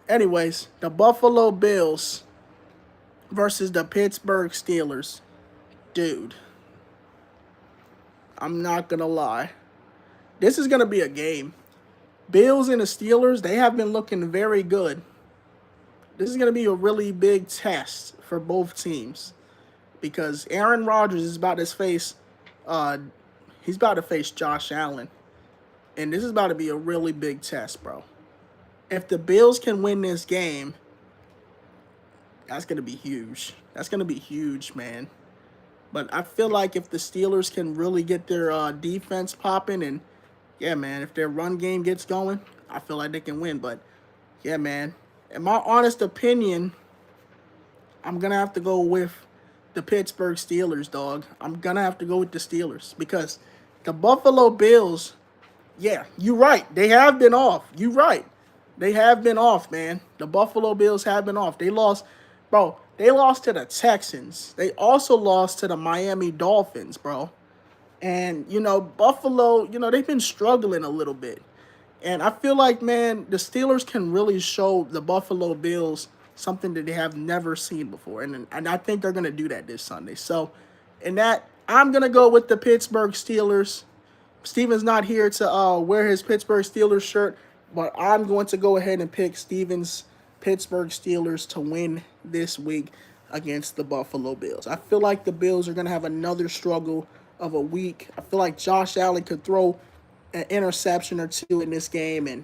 S1: Anyways, the Buffalo Bills versus the Pittsburgh Steelers. Dude, I'm not gonna lie. This is gonna be a game. Bills and the Steelers, they have been looking very good. This is gonna be a really big test for both teams because Aaron Rodgers is about to face, uh, he's about to face Josh Allen, and this is about to be a really big test, bro. If the Bills can win this game, that's gonna be huge. That's gonna be huge, man. But I feel like if the Steelers can really get their defense popping and, yeah, man, if their run game gets going, I feel like they can win. But, yeah, man, in my honest opinion, I'm going to have to go with the Pittsburgh Steelers, dog. I'm going to have to go with the Steelers because the Buffalo Bills, yeah, you're right. They have been off. You're right. They have been off, man. The Buffalo Bills have been off. They lost, bro. They lost to the Texans. They also lost to the Miami Dolphins, bro. And, Buffalo, they've been struggling a little bit. And I feel like, man, the Steelers can really show the Buffalo Bills something that they have never seen before. And I think they're going to do that this Sunday. So, in that, I'm going to go with the Pittsburgh Steelers. Steven's not here to wear his Pittsburgh Steelers shirt, but I'm going to go ahead and pick Steven's Pittsburgh Steelers to win this week against the Buffalo Bills. I feel like the Bills are going to have another struggle of a week. I feel like Josh Allen could throw an interception or two in this game, and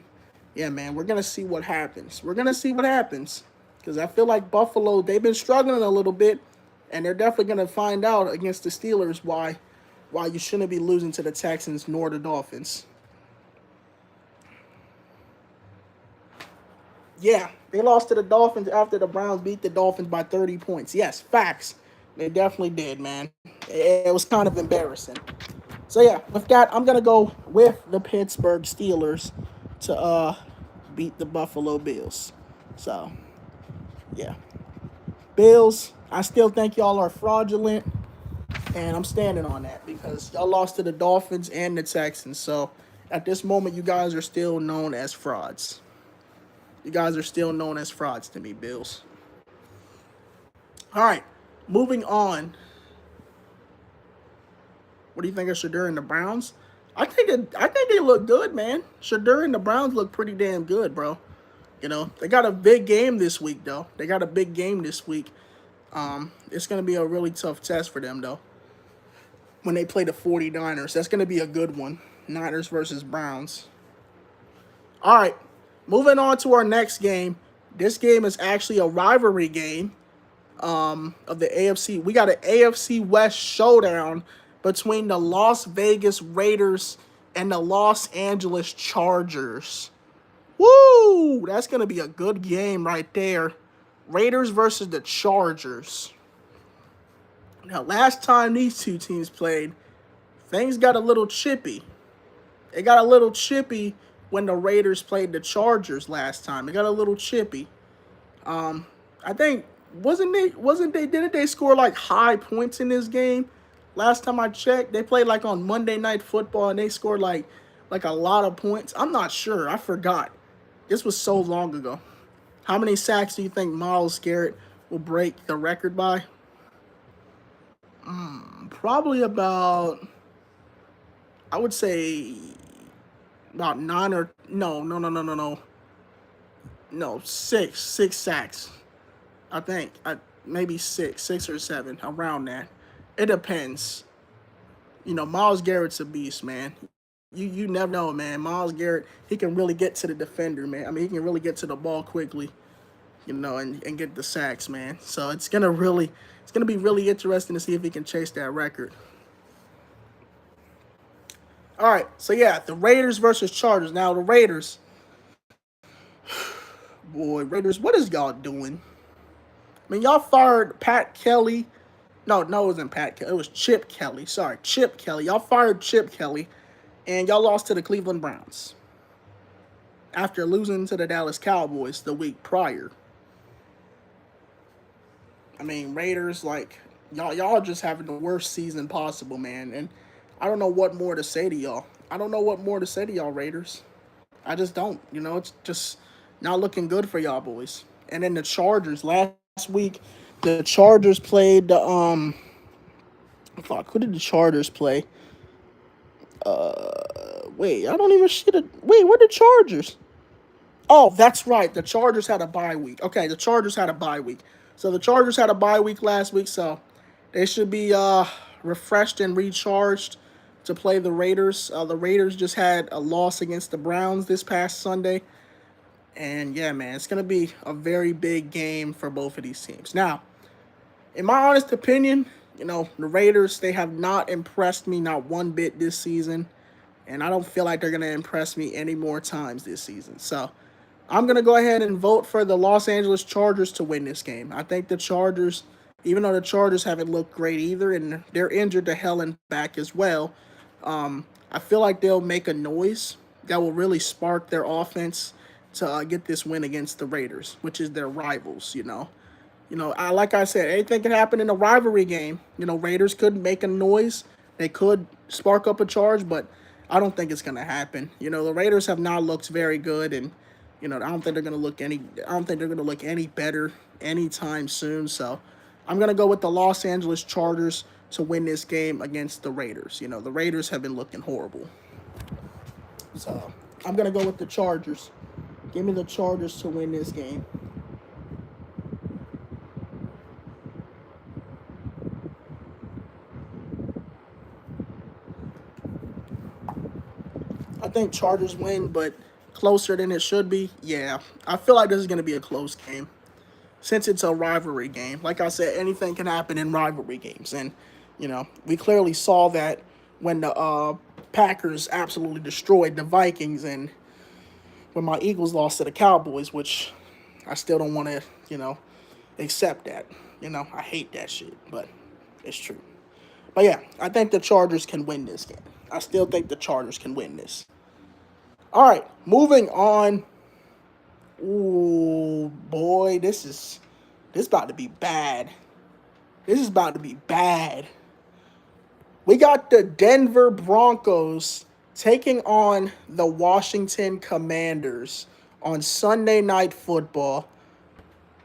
S1: yeah, man, we're gonna see what happens. We're gonna see what happens because I feel like Buffalo, they've been struggling a little bit, and they're definitely gonna find out against the Steelers why you shouldn't be losing to the Texans nor the Dolphins. Yeah, they lost to the Dolphins after the Browns beat the Dolphins by 30 points. Yes, facts. They definitely did, man. It was kind of embarrassing. So yeah, with that, I'm gonna go with the Pittsburgh Steelers to beat the Buffalo Bills. So yeah, Bills. I still think y'all are fraudulent, and I'm standing on that because y'all lost to the Dolphins and the Texans. So at this moment, you guys are still known as frauds. You guys are still known as frauds to me, Bills. All right, moving on. What do you think of Shadur and the Browns? I think they look good, man. Shadur and the Browns look pretty damn good, bro. You know, they got a big game this week, though. They got a big game this week. It's going to be a really tough test for them, though. When they play the 49ers, that's going to be a good one. Niners versus Browns. All right, moving on to our next game. This game is actually a rivalry game of the AFC. We got an AFC West showdown between the Las Vegas Raiders and the Los Angeles Chargers. Woo! That's going to be a good game right there. Raiders versus the Chargers. Now, last time these two teams played, things got a little chippy. It got a little chippy when the Raiders played the Chargers last time. It got a little chippy. I think didn't they score like high points in this game? Last time I checked, they played like on Monday Night Football and they scored like a lot of points. I'm not sure. I forgot. This was so long ago. How many sacks do you think Myles Garrett will break the record by? Probably about, I would say about nine or no, six sacks. I think maybe six or seven, around that. It depends. You know, Myles Garrett's a beast, man. You never know, man. Myles Garrett, he can really get to the defender, man. I mean, he can really get to the ball quickly, you know, and get the sacks, man. So it's gonna be really interesting to see if he can chase that record. All right, so yeah, the Raiders versus Chargers. Now the Raiders, boy, Raiders, what is y'all doing? I mean, y'all fired Pat Kelly. No, it wasn't Pat Kelly. It was Chip Kelly. Sorry, Chip Kelly. Y'all fired Chip Kelly, and y'all lost to the Cleveland Browns after losing to the Dallas Cowboys the week prior. I mean, Raiders, like, y'all just having the worst season possible, man. And I don't know what more to say to y'all. I don't know what more to say to y'all, Raiders. I just don't. You know, it's just not looking good for y'all boys. And then the Chargers last week, the Chargers played the fuck. Who did the Chargers play? Wait, I don't even see the. Wait, where the Chargers? Oh, that's right. The Chargers had a bye week. Okay, the Chargers had a bye week. So the Chargers had a bye week last week, so they should be refreshed and recharged to play the Raiders. The Raiders just had a loss against the Browns this past Sunday. And yeah, man, it's going to be a very big game for both of these teams. Now, in my honest opinion, you know, the Raiders, they have not impressed me not one bit this season. And I don't feel like they're going to impress me any more times this season. So I'm going to go ahead and vote for the Los Angeles Chargers to win this game. I think the Chargers, even though the Chargers haven't looked great either, and they're injured to hell and back as well, I feel like they'll make a noise that will really spark their offense to get this win against the Raiders, which is their rivals, you know. Like I said, anything can happen in a rivalry game. You know, Raiders could make a noise. They could spark up a charge, but I don't think it's going to happen. You know, the Raiders have not looked very good, and you know, I don't think they're going to look any better anytime soon. So, I'm going to go with the Los Angeles Chargers to win this game against the Raiders. You know, the Raiders have been looking horrible. So, I'm going to go with the Chargers. Give me the Chargers to win this game. I think Chargers win, but closer than it should be. Yeah, I feel like this is going to be a close game since it's a rivalry game. Like I said, anything can happen in rivalry games, and we clearly saw that when the Packers absolutely destroyed the Vikings, and when my Eagles lost to the Cowboys, which I still don't want to accept that. I hate that shit, but it's true. But yeah, I think the Chargers can win this game. I still think the Chargers can win this. All right, moving on. Ooh, boy, this about to be bad. This is about to be bad. We got the Denver Broncos taking on the Washington Commanders on Sunday Night Football.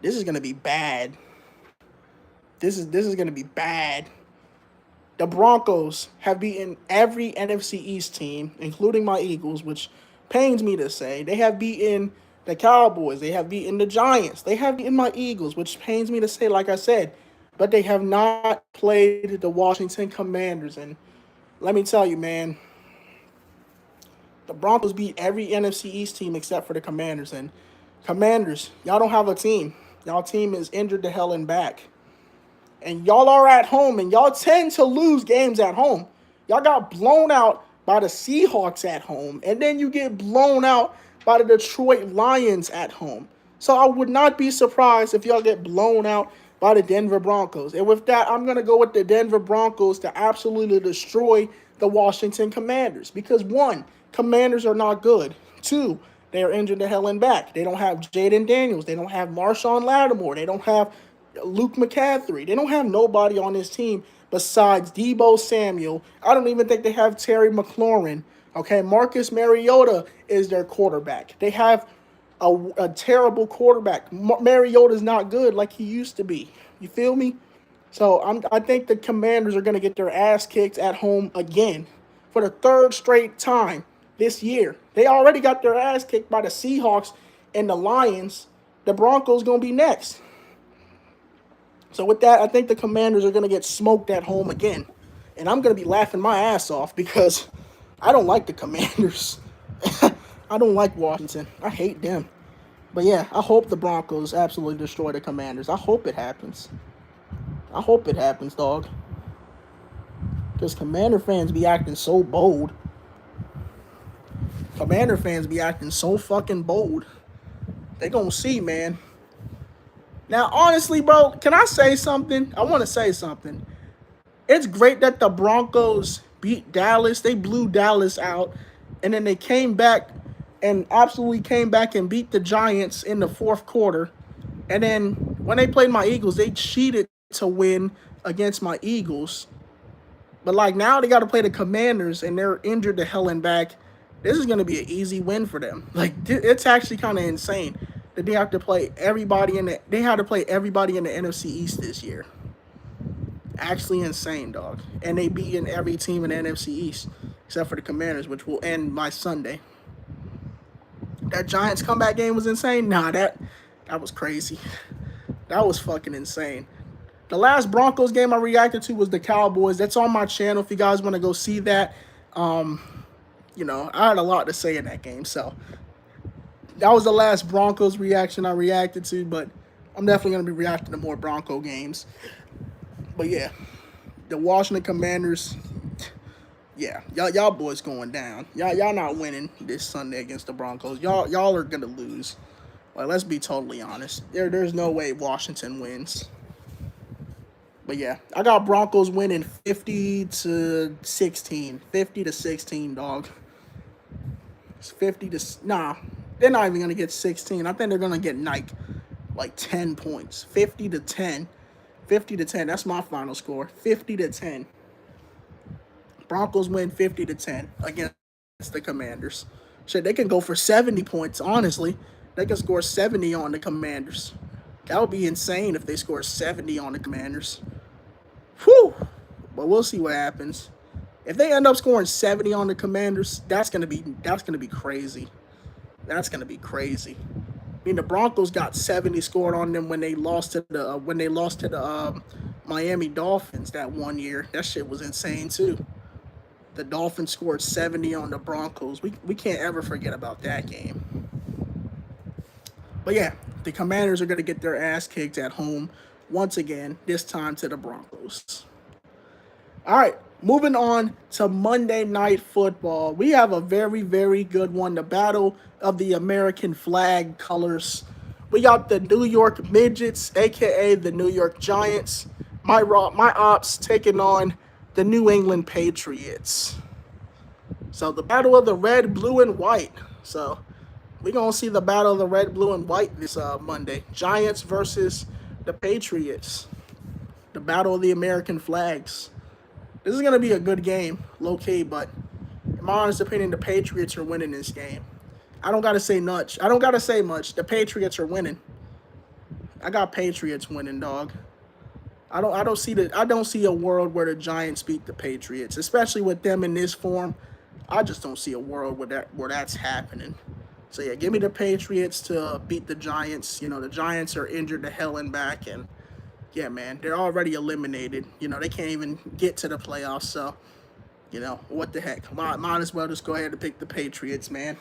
S1: This is gonna be bad. This is gonna be bad. The Broncos have beaten every NFC East team, including my Eagles, which pains me to say. They have beaten the Cowboys. They have beaten the Giants. They have beaten my Eagles, which pains me to say, like I said. But they have not played the Washington Commanders. And let me tell you, man, the Broncos beat every NFC East team except for the Commanders. And Commanders, y'all don't have a team. Y'all team is injured to hell and back. And y'all are at home, and y'all tend to lose games at home. Y'all got blown out by the Seahawks at home, and then you get blown out by the Detroit Lions at home. So I would not be surprised if y'all get blown out by the Denver Broncos. And with that, I'm going to go with the Denver Broncos to absolutely destroy the Washington Commanders. Because one, Commanders are not good. Two, they are injured to hell and back. They don't have Jaden Daniels. They don't have Marshawn Lattimore. They don't have Luke McCaffrey. They don't have nobody on this team besides Deebo Samuel. I don't even think they have Terry McLaurin. Okay, Marcus Mariota is their quarterback. They have a terrible quarterback. Mariota's not good like he used to be. You feel me? So I think the Commanders are going to get their ass kicked at home again for the third straight time this year. They already got their ass kicked by the Seahawks and the Lions. The Broncos going to be next. So with that, I think the Commanders are going to get smoked at home again. And I'm going to be laughing my ass off because I don't like the Commanders. I don't like Washington. I hate them. But yeah, I hope the Broncos absolutely destroy the Commanders. I hope it happens. I hope it happens, dog. Because Commander fans be acting so bold. Commander fans be acting so fucking bold. They gonna see, man. Now, honestly, bro, can I say something? I want to say something. It's great that the Broncos beat Dallas. They blew Dallas out. And then they came back and absolutely came back and beat the Giants in the fourth quarter. And then when they played my Eagles, they cheated to win against my Eagles. But like now they got to play the Commanders and they're injured to hell and back. This is going to be an easy win for them. Like it's actually kind of insane that they have to play everybody in the NFC East this year. Actually insane, dog. And they beaten every team in the NFC East except for the Commanders, which will end by Sunday. That Giants comeback game was insane. Nah, that was crazy. That was fucking insane. The last Broncos game I reacted to was the Cowboys. That's on my channel if you guys want to go see that. I had a lot to say in that game. So that was the last Broncos reaction I reacted to, but I'm definitely going to be reacting to more Bronco games. But yeah, the Washington Commanders, yeah, y'all boys going down. Y'all not winning this Sunday against the Broncos. Y'all are going to lose. Like, let's be totally honest. There's no way Washington wins. But yeah, I got Broncos winning 50-16. 50-16, dog. It's 50 to... Nah, they're not even going to get 16. I think they're going to get like 10 points. 50-10. 50-10. That's my final score. 50-10. Broncos win 50-10 against the Commanders. Shit, they can go for 70 points, honestly. They can score 70 on the Commanders. That would be insane if they score 70 on the Commanders. Whew. But we'll see what happens. If they end up scoring 70 on the Commanders, that's gonna be crazy. That's gonna be crazy. I mean, the Broncos got 70 scored on them when they lost to the Miami Dolphins that one year. That shit was insane too. The Dolphins scored 70 on the Broncos. We can't ever forget about that game. But yeah, the Commanders are going to get their ass kicked at home once again, this time to the Broncos. All right, moving on to Monday Night Football. We have a very, very good one. The Battle of the American Flag Colors. We got the New York Midgets, aka the New York Giants. My ops taking on the New England Patriots. So the Battle of the Red, Blue, and White. So we're going to see the Battle of the Red, Blue, and White this Monday. Giants versus the Patriots. The Battle of the American Flags. This is going to be a good game, low-key, but in my honest opinion, the Patriots are winning this game. I don't got to say much. I don't got to say much. The Patriots are winning. I got Patriots winning, dog. I don't see a world where the Giants beat the Patriots, especially with them in this form. I just don't see a world where that's happening. So yeah, give me the Patriots to beat the Giants. You know, the Giants are injured to hell and back, and yeah, man, they're already eliminated. You know, they can't even get to the playoffs. So, you know, what the heck? Might as well just go ahead and pick the Patriots, man.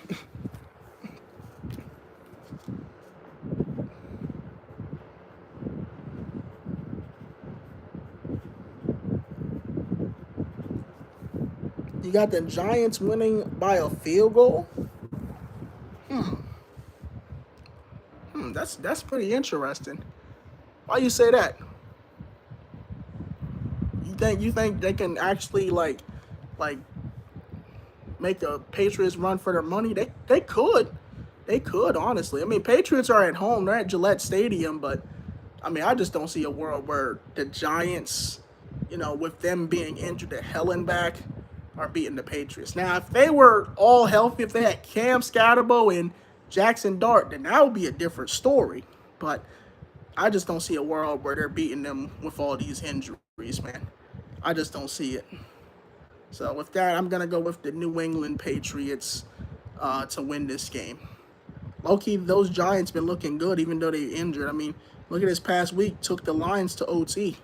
S1: You got the Giants winning by a field goal. That's pretty interesting. Why you say that? You think they can actually like make the Patriots run for their money? They could honestly. I mean, Patriots are at home. They're at Gillette Stadium, but I mean, I just don't see a world where the Giants, you know, with them being injured to hell and back, are beating the Patriots. Now, if they were all healthy, if they had Cam Scatterbo and Jackson Dart, then that would be a different story. But I just don't see a world where they're beating them with all these injuries, man. I just don't see it. So with that, I'm gonna go with the New England Patriots to win this game. Low-key, those Giants been looking good, even though they're injured. I mean, look at this past week, took the Lions to OT.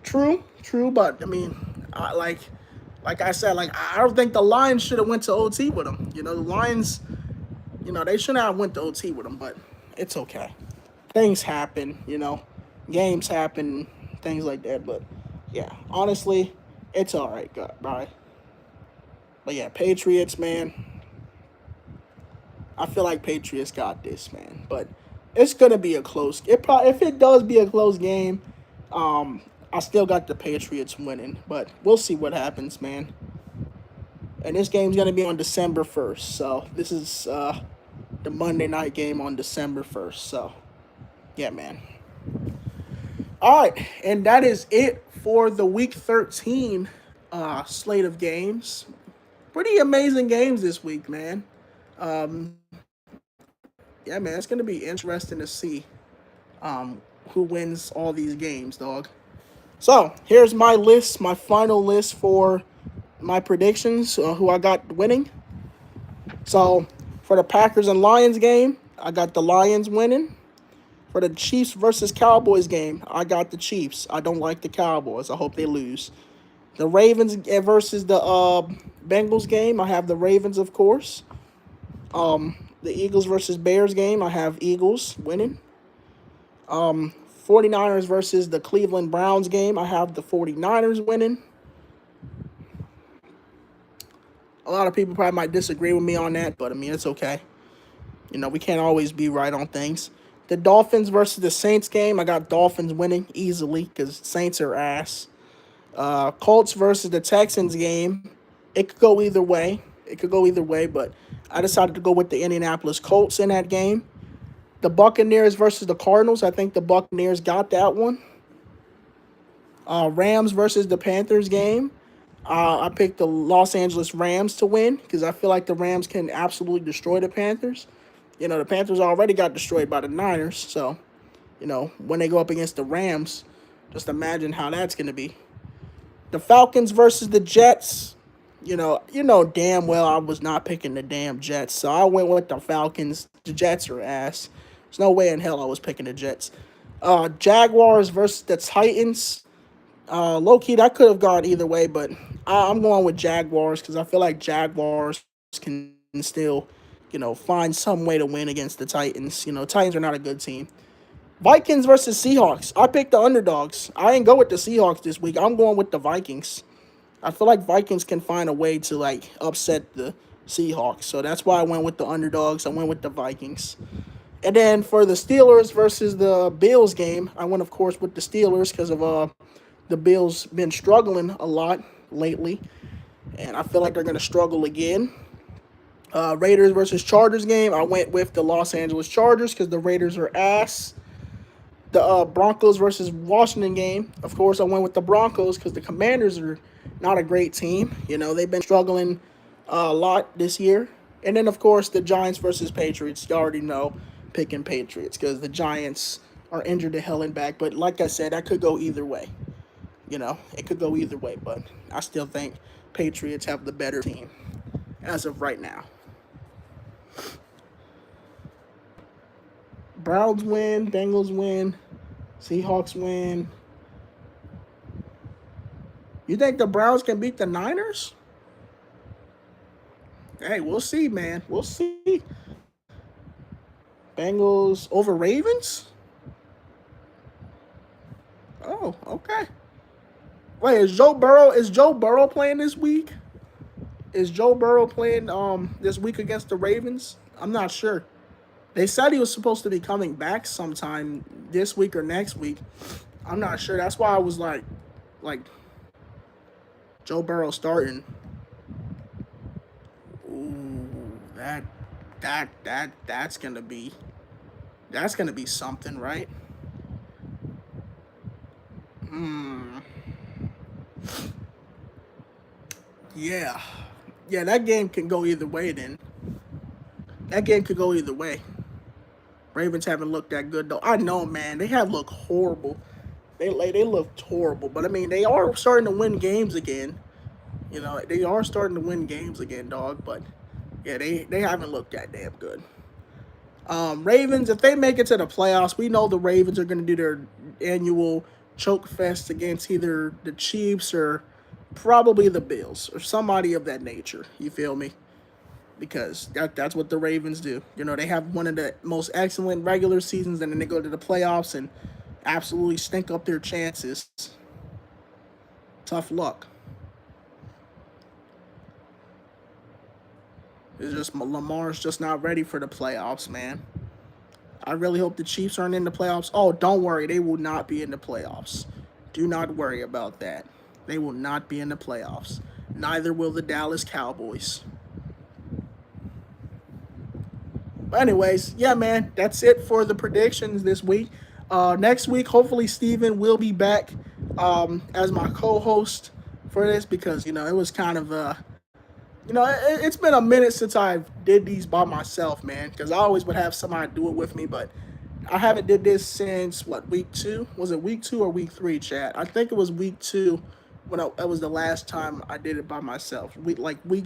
S1: True, but I mean, like I said, like I don't think the Lions should have went to OT with them. You know, the Lions, you know, they shouldn't have went to OT with them, but it's okay. Things happen, you know, games happen, things like that. But yeah, honestly, it's all right, bye. But yeah, Patriots, man. I feel like Patriots got this, man. But it's gonna be a close. If it does be a close game, I still got the Patriots winning. But we'll see what happens, man. And this game's gonna be on December 1st. So this is the Monday night game on December 1st. So yeah, man. All right, and that is it for the Week 13 slate of games. Pretty amazing games this week, man. Yeah, man, it's gonna be interesting to see who wins all these games, dog. So here's my list, my final list for my predictions, who I got winning. So for the Packers and Lions game, I got the Lions winning. For the Chiefs versus Cowboys game, I got the Chiefs. I don't like the Cowboys. I hope they lose. The Ravens versus the Bengals game, I have the Ravens, of course. The Eagles versus Bears game, I have Eagles winning. 49ers versus the Cleveland Browns game, I have the 49ers winning. A lot of people probably might disagree with me on that, but I mean, it's okay. You know, we can't always be right on things. The Dolphins versus the Saints game, I got Dolphins winning easily because Saints are ass. Colts versus the Texans game, it could go either way. But I decided to go with the Indianapolis Colts in that game. The Buccaneers versus the Cardinals, I think the Buccaneers got that one. Rams versus the Panthers game, I picked the Los Angeles Rams to win because I feel like the Rams can absolutely destroy the Panthers. You know, the Panthers already got destroyed by the Niners, so, you know, when they go up against the Rams, just imagine how that's going to be. The Falcons versus the Jets, you know damn well I was not picking the damn Jets, so I went with the Falcons. The Jets are ass. There's no way in hell I was picking the Jets. Jaguars versus the Titans. Low-key, that could have gone either way, but I'm going with Jaguars because I feel like Jaguars can still, find some way to win against the Titans. Titans are not a good team. Vikings versus Seahawks. I picked the underdogs. I ain't go with the Seahawks this week. I'm going with the Vikings. I feel like Vikings can find a way to upset the Seahawks. So that's why I went with the underdogs. I went with the Vikings. And then for the Steelers versus the Bills game, I went of course with the Steelers because of the Bills been struggling a lot lately, and I feel like they're gonna struggle again. Raiders versus Chargers game, I went with the Los Angeles Chargers because the Raiders are ass. The Broncos versus Washington game, of course, I went with the Broncos because the Commanders are not a great team. They've been struggling a lot this year. And then, of course, the Giants versus Patriots. You already know, picking Patriots because the Giants are injured to hell and back. But like I said, that could go either way. It could go either way. But I still think Patriots have the better team as of right now. Browns win, Bengals win, Seahawks win. You think the Browns can beat the Niners? Hey, we'll see, man. We'll see. Bengals over Ravens? Oh, okay. Wait, is Joe Burrow playing this week? Is Joe Burrow playing this week against the Ravens? I'm not sure. They said he was supposed to be coming back sometime this week or next week. I'm not sure. That's why I was like Joe Burrow starting. Ooh, that's gonna be something, right? Hmm. Yeah, yeah. That game can go either way. Then that game could go either way. Ravens haven't looked that good though. I know, man. They have looked horrible. They looked horrible, but I mean, they are starting to win games again. They are starting to win games again, dog. But yeah, they haven't looked that damn good. Ravens, if they make it to the playoffs, we know the Ravens are going to do their annual choke fest against either the Chiefs or probably the Bills or somebody of that nature. You feel me? Because that's what the Ravens do. They have one of the most excellent regular seasons, and then they go to the playoffs and absolutely stink up their chances. Tough luck. It's just Lamar's just not ready for the playoffs, man. I really hope the Chiefs aren't in the playoffs. Oh, don't worry, they will not be in the playoffs. Do not worry about that. They will not be in the playoffs. Neither will the Dallas Cowboys. But anyways, yeah, man, that's it for the predictions this week. Next week, hopefully, Steven will be back as my co-host for this because it was kind of it's been a minute since I did these by myself, man. Because I always would have somebody do it with me, but I haven't did this since what, week 2? Was it week 2 or week 3, chat? I think it was week 2 when that was the last time I did it by myself. Week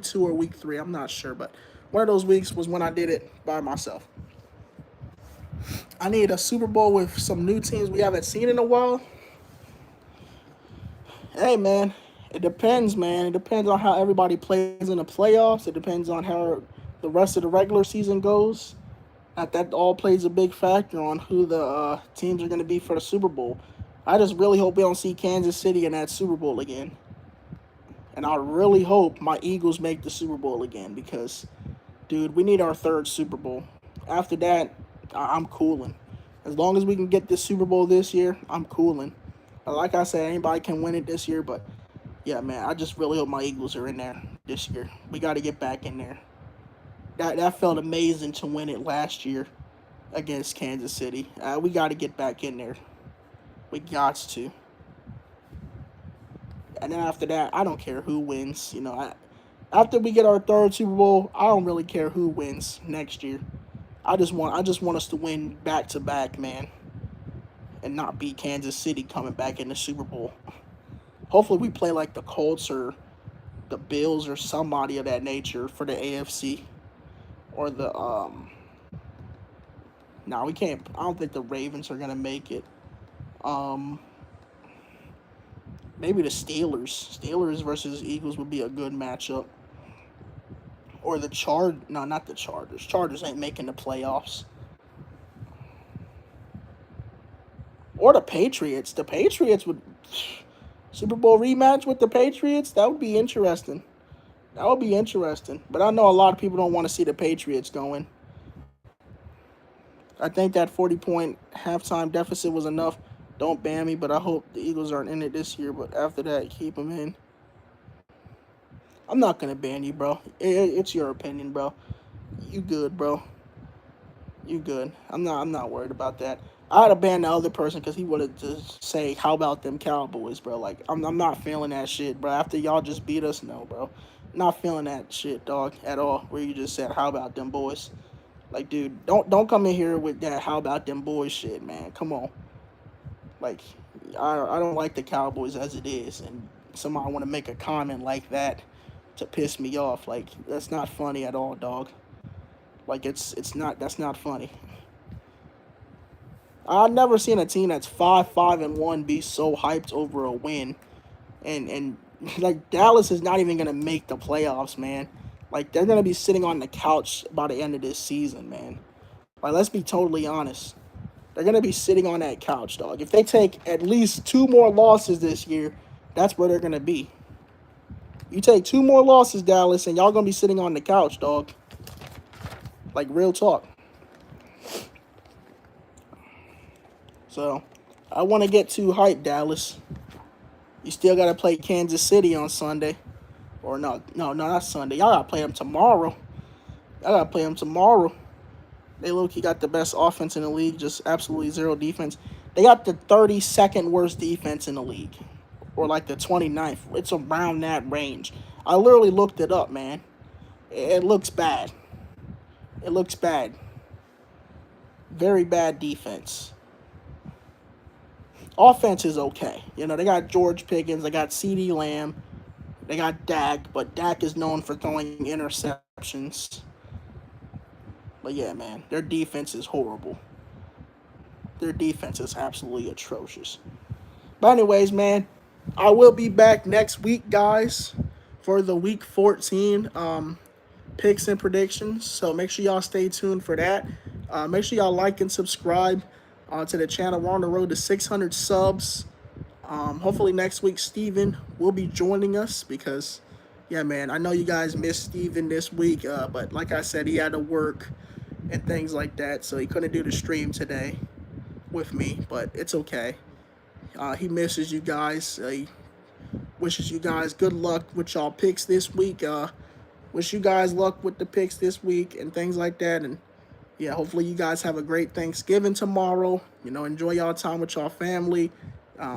S1: 2 or week 3, I'm not sure, but one of those weeks was when I did it by myself. I need a Super Bowl with some new teams we haven't seen in a while. Hey, man, it depends, man. It depends on how everybody plays in the playoffs. It depends on how the rest of the regular season goes. That all plays a big factor on who the teams are going to be for the Super Bowl. I just really hope we don't see Kansas City in that Super Bowl again. And I really hope my Eagles make the Super Bowl again because, dude, we need our third Super Bowl. After that, I'm cooling. As long as we can get this Super Bowl this year, I'm cooling. Like I said, anybody can win it this year, but yeah, man, I just really hope my Eagles are in there this year. We got to get back in there. That felt amazing to win it last year against Kansas City. We got to get back in there. We got to. And then after that, I don't care who wins. After we get our third Super Bowl, I don't really care who wins next year. I just want us to win back to back, man, and not beat Kansas City coming back in the Super Bowl. Hopefully, we play like the Colts or the Bills or somebody of that nature for the AFC or the No, we can't. I don't think the Ravens are gonna make it. Um, Maybe the Steelers. Steelers versus Eagles would be a good matchup. Or the No, not the Chargers. Chargers ain't making the playoffs. Or the Patriots. The Patriots would Super Bowl rematch with the Patriots. That would be interesting. That would be interesting. But I know a lot of people don't want to see the Patriots going. I think that 40-point halftime deficit was enough. Don't ban me, but I hope the Eagles aren't in it this year. But after that, keep them in. I'm not gonna ban you, bro. It's your opinion, bro. You good, bro. You good. I'm not worried about that. I'd have banned the other person because he would have just say, "How about them Cowboys, bro?" Like I'm not feeling that shit, bro. After y'all just beat us, no, bro. Not feeling that shit, dog, at all. Where you just said, "How about them boys?" Like, dude, don't come in here with that "How about them boys" shit, man. Come on. Like, I don't like the Cowboys as it is, and somebody want to make a comment like that to piss me off. Like, that's not funny at all, dog. Like, it's not that's not funny. I've never seen a team that's 5-5-1 be so hyped over a win, and like Dallas is not even gonna make the playoffs, man. Like they're gonna be sitting on the couch by the end of this season, man. Like let's be totally honest. They're gonna be sitting on that couch, dog. If they take at least two more losses this year, that's where they're gonna be. You take two more losses, Dallas, and y'all gonna be sitting on the couch, dog. Like real talk. So I want to get too hyped, Dallas. You still got to play Kansas City on Sunday. Or no, not Sunday. Y'all got to play them tomorrow. Y'all got to play them tomorrow. They low-key got the best offense in the league, just absolutely zero defense. They got the 32nd worst defense in the league. Or like the 29th. It's around that range. I literally looked it up, man. It looks bad. It looks bad. Very bad defense. Offense is okay. You know, they got George Pickens, they got CeeDee Lamb, they got Dak, but Dak is known for throwing interceptions. But yeah, man, their defense is horrible. Their defense is absolutely atrocious. But anyways, man, I will be back next week, guys, for the Week 14 picks and predictions. So make sure y'all stay tuned for that. Make sure y'all like and subscribe to the channel. We're on the road to 600 subs. Hopefully next week Steven will be joining us because, yeah, man, I know you guys missed Steven this week, but like I said, he had to work and things like that, so he couldn't do the stream today with me, but it's okay. He misses you guys. He wishes you guys good luck with y'all picks this week. Wish you guys luck with the picks this week and things like that. And yeah, hopefully you guys have a great Thanksgiving tomorrow. You know, enjoy y'all time with y'all family.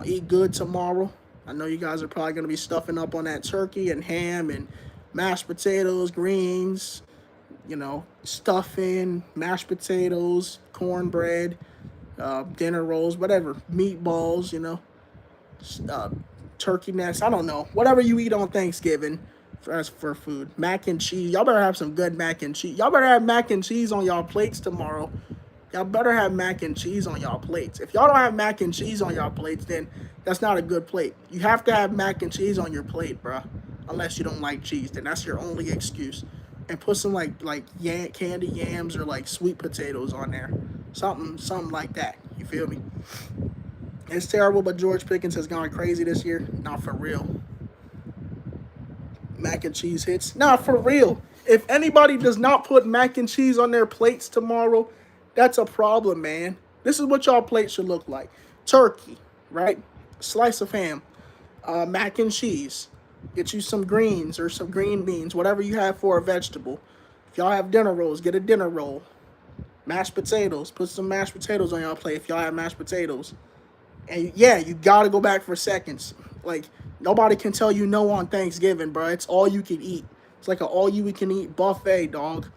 S1: Eat good tomorrow. I know you guys are probably going to be stuffing up on that turkey and ham and mashed potatoes, greens, you know, stuffing, mashed potatoes, cornbread, dinner rolls, whatever, meatballs, you know, uh, turkey necks. I don't know. Whatever you eat on Thanksgiving for food. Mac and cheese. Y'all better have some good mac and cheese. Y'all better have mac and cheese on y'all plates tomorrow. Y'all better have mac and cheese on y'all plates. If y'all don't have mac and cheese on y'all plates, then that's not a good plate. You have to have mac and cheese on your plate, bruh. Unless you don't like cheese, then that's your only excuse. And put some candy yams or like sweet potatoes on there. Something like that. You feel me? It's terrible, but George Pickens has gone crazy this year. Not for real. Mac and cheese hits. Nah, for real. If anybody does not put mac and cheese on their plates tomorrow, that's a problem, man. This is what y'all plates should look like. Turkey, right? Slice of ham. Mac and cheese. Get you some greens or some green beans, whatever you have for a vegetable. If y'all have dinner rolls, get a dinner roll. Mashed potatoes. Put some mashed potatoes on y'all plate if y'all have mashed potatoes. And yeah, you gotta go back for seconds. Like, nobody can tell you no on Thanksgiving, bro. It's all you can eat. It's like an all you can eat buffet, dog.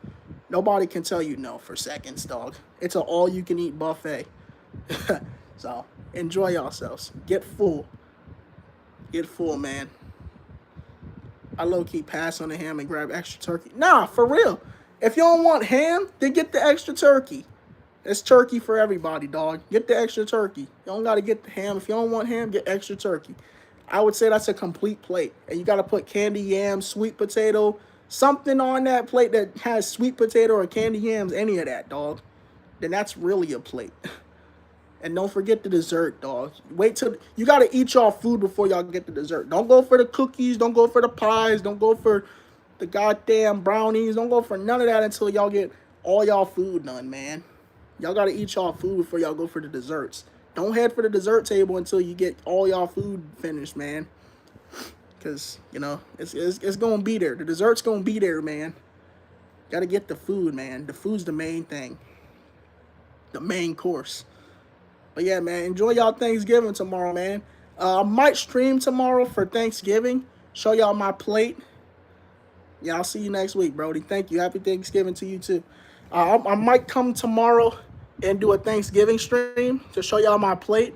S1: Nobody can tell you no for seconds, dog. It's an all you can eat buffet. So, enjoy yourselves. Get full. Get full, man. I low-key pass on the ham and grab extra turkey. Nah, for real. If you don't want ham, then get the extra turkey. It's turkey for everybody, dog. Get the extra turkey. You don't got to get the ham. If you don't want ham, get extra turkey. I would say that's a complete plate. And you got to put candy yam, sweet potato, something on that plate that has sweet potato or candy yams, any of that, dog. Then that's really a plate. And don't forget the dessert, dog. Wait till you gotta eat y'all food before y'all get the dessert. Don't go for the cookies. Don't go for the pies. Don't go for the goddamn brownies. Don't go for none of that until y'all get all y'all food done, man. Y'all gotta eat y'all food before y'all go for the desserts. Don't head for the dessert table until you get all y'all food finished, man. Cause you know it's gonna be there. The dessert's gonna be there, man. Gotta get the food, man. The food's the main thing. The main course. But yeah, man, enjoy y'all Thanksgiving tomorrow, man. I might stream tomorrow for Thanksgiving. Show y'all my plate. Yeah, I'll see you next week, Brody. Thank you. Happy Thanksgiving to you too. I might come tomorrow and do a Thanksgiving stream to show y'all my plate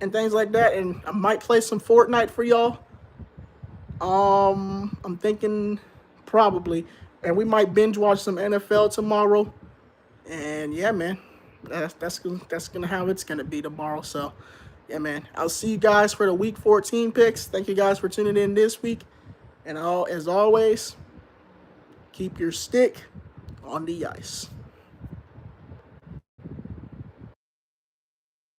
S1: and things like that. And I might play some Fortnite for y'all. I'm thinking probably, and we might binge watch some NFL tomorrow. And yeah, man, that's gonna how it's gonna be tomorrow. So yeah, man, I'll see you guys for the Week 14 picks. Thank you guys for tuning in this week, and as always, keep your stick on the ice.